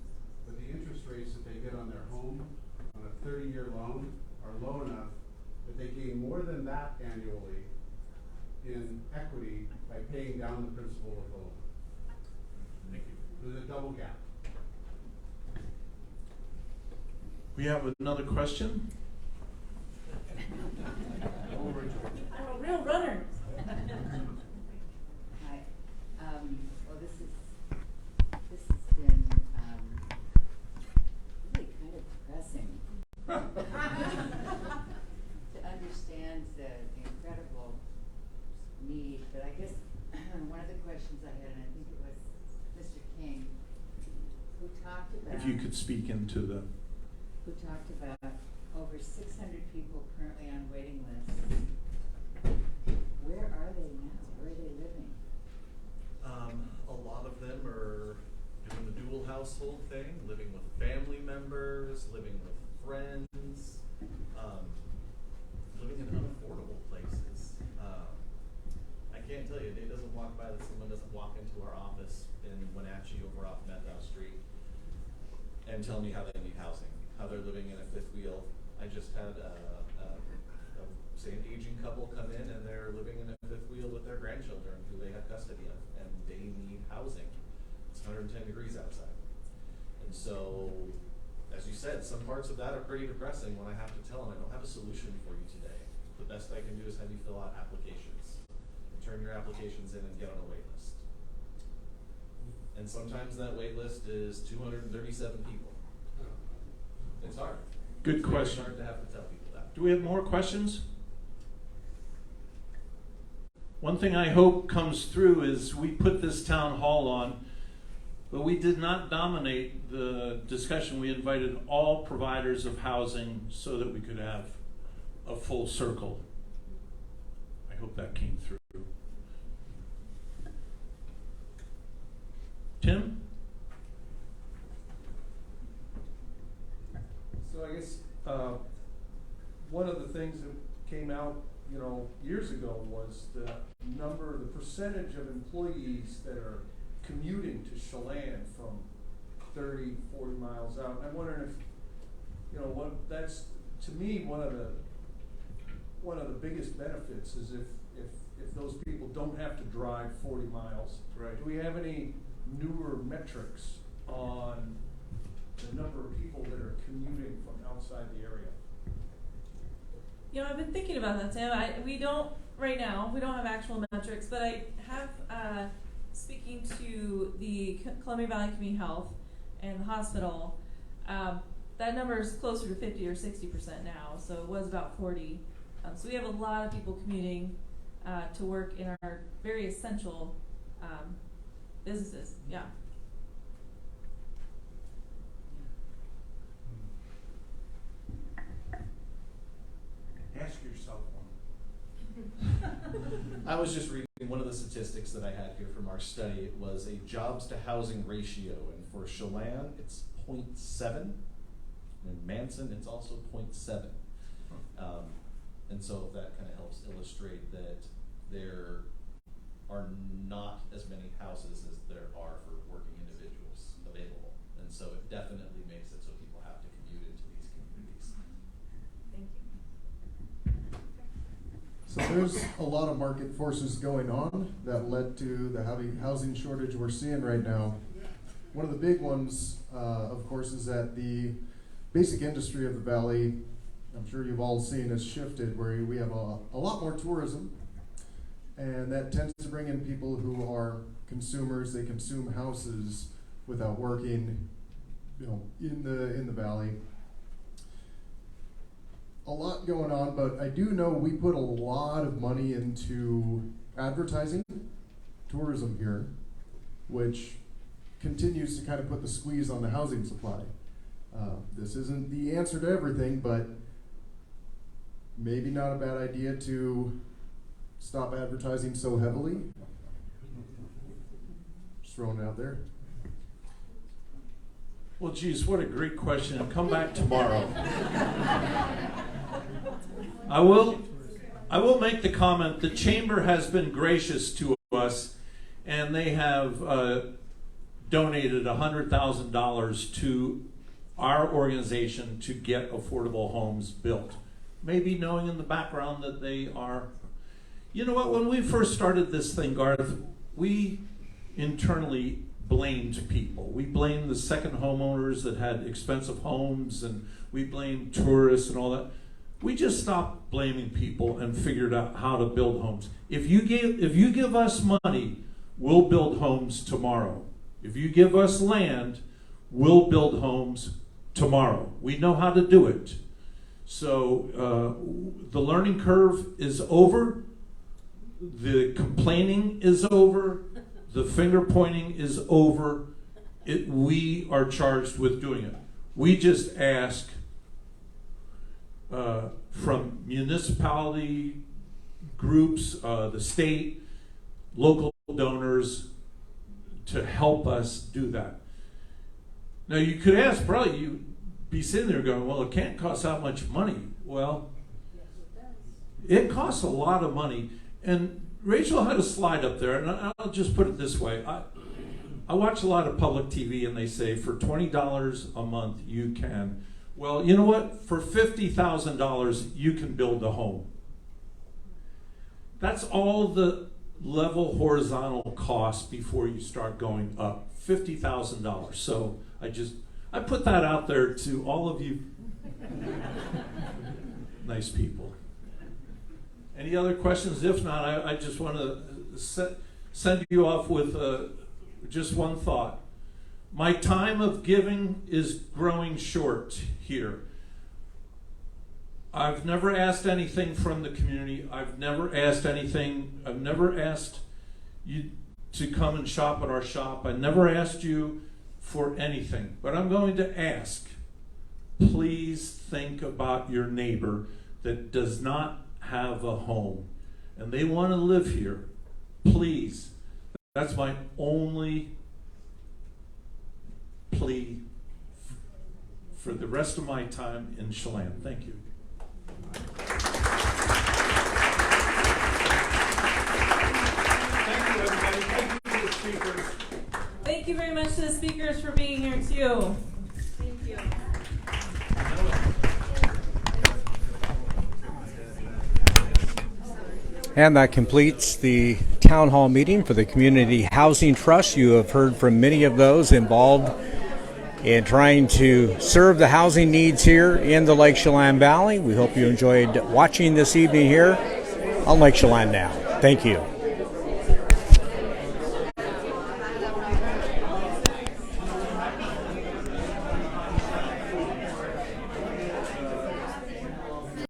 but the interest rates that they get on their home on a 30-year loan are low enough that they gain more than that annually in equity by paying down the principal of the loan. Thank you. There's a double gap. We have another question. I'm a real runner. Hi. Well, this has been really kind of depressing to understand the incredible need. But I guess one of the questions I had, and I think it was Mr. King, who talked about. If you could speak into the. Who talked about over 600 people currently on waiting lists. Where are they now? Where are they living? A lot of them are doing the dual household thing, living with family members, living with friends, living in unaffordable places. I can't tell you, a day doesn't walk by that someone doesn't walk into our office in Wenatchee over off Methau Street and tell me how they need housing, how they're living in a fifth wheel. I just had say an aging couple come in and they're living in a fifth wheel with their grandchildren who they have custody of, and they need housing. It's 110 degrees outside. And so, as you said, some parts of that are pretty depressing when I have to tell them I don't have a solution for you today. The best I can do is have you fill out applications. Turn your applications in and get on a wait list. And sometimes that wait list is 237 people. It's hard. Good question. It's hard to have to tell people that. Do we have more questions? One thing I hope comes through is we put this town hall on, but we did not dominate the discussion. We invited all providers of housing so that we could have a full circle. I hope that came through. Tim? So I guess one of the things that came out, years ago was the percentage of employees that are commuting to Chelan from 30, 40 miles out. And I'm wondering if, that's to me one of the biggest benefits is if those people don't have to drive 40 miles. Right. Do we have any newer metrics on the number of people that are commuting from outside the area? I've been thinking about that, Sam. We don't have actual metrics, but I have, speaking to the Columbia Valley Community Health and the hospital, that number is closer to 50 or 60% now, so it was about 40. So we have a lot of people commuting to work in our very essential businesses, yeah. Ask yourself one. I was just reading one of the statistics that I had here from our study. It was a jobs to housing ratio, and for Chelan, it's 0.7. In Manson, it's also 0.7. And so that kind of helps illustrate that there are not as many houses as there are for working individuals available. And so it definitely makes it so people have to commute into these communities. Thank you. So there's a lot of market forces going on that led to the housing shortage we're seeing right now. One of the big ones, of course, is that the basic industry of the valley, I'm sure you've all seen, has shifted where we have a lot more tourism, and that tends to bring in people who are consumers. They consume houses without working, in the valley. A lot going on, but I do know we put a lot of money into advertising tourism here, which continues to kind of put the squeeze on the housing supply. This isn't the answer to everything, but maybe not a bad idea to stop advertising so heavily. Just throwing it out there. Well, geez, what a great question. Come back tomorrow. I will make the comment, the chamber has been gracious to us, and they have donated $100,000 to our organization to get affordable homes built. Maybe knowing in the background that they are, you know what, when we first started this thing, Garth, we internally blamed people. We blamed the second homeowners that had expensive homes, and we blamed tourists and all that. We just stopped blaming people and figured out how to build homes. If you give us money, we'll build homes tomorrow. If you give us land, we'll build homes tomorrow. We know how to do it. So the learning curve is over. The complaining is over. The finger pointing is over. We are charged with doing it. We just ask from municipality groups, the state, local donors to help us do that. Now you could ask, probably you'd be sitting there going, well, it can't cost that much money. Well, it costs a lot of money. And Rachel had a slide up there, and I'll just put it this way. I watch a lot of public TV, and they say for $20 a month you can. Well, you know what? For $50,000 you can build a home. That's all the level horizontal cost before you start going up. $50,000. So I put that out there to all of you nice people. Any other questions? If not, I just want to send you off with just one thought. My time of giving is growing short here. I've never asked anything from the community. I've never asked you to come and shop at our shop. I never asked you for anything. But I'm going to ask, please think about your neighbor that does not have a home and they want to live here. Please. That's my only plea for the rest of my time in Chelan. Thank you. Thank you, everybody. Thank you to the speakers. Thank you very much to the speakers for being here too. Thank you. And that completes the town hall meeting for the Community Housing Trust. You have heard from many of those involved in trying to serve the housing needs here in the Lake Chelan Valley. We hope you enjoyed watching this evening here on Lake Chelan Now. Thank you.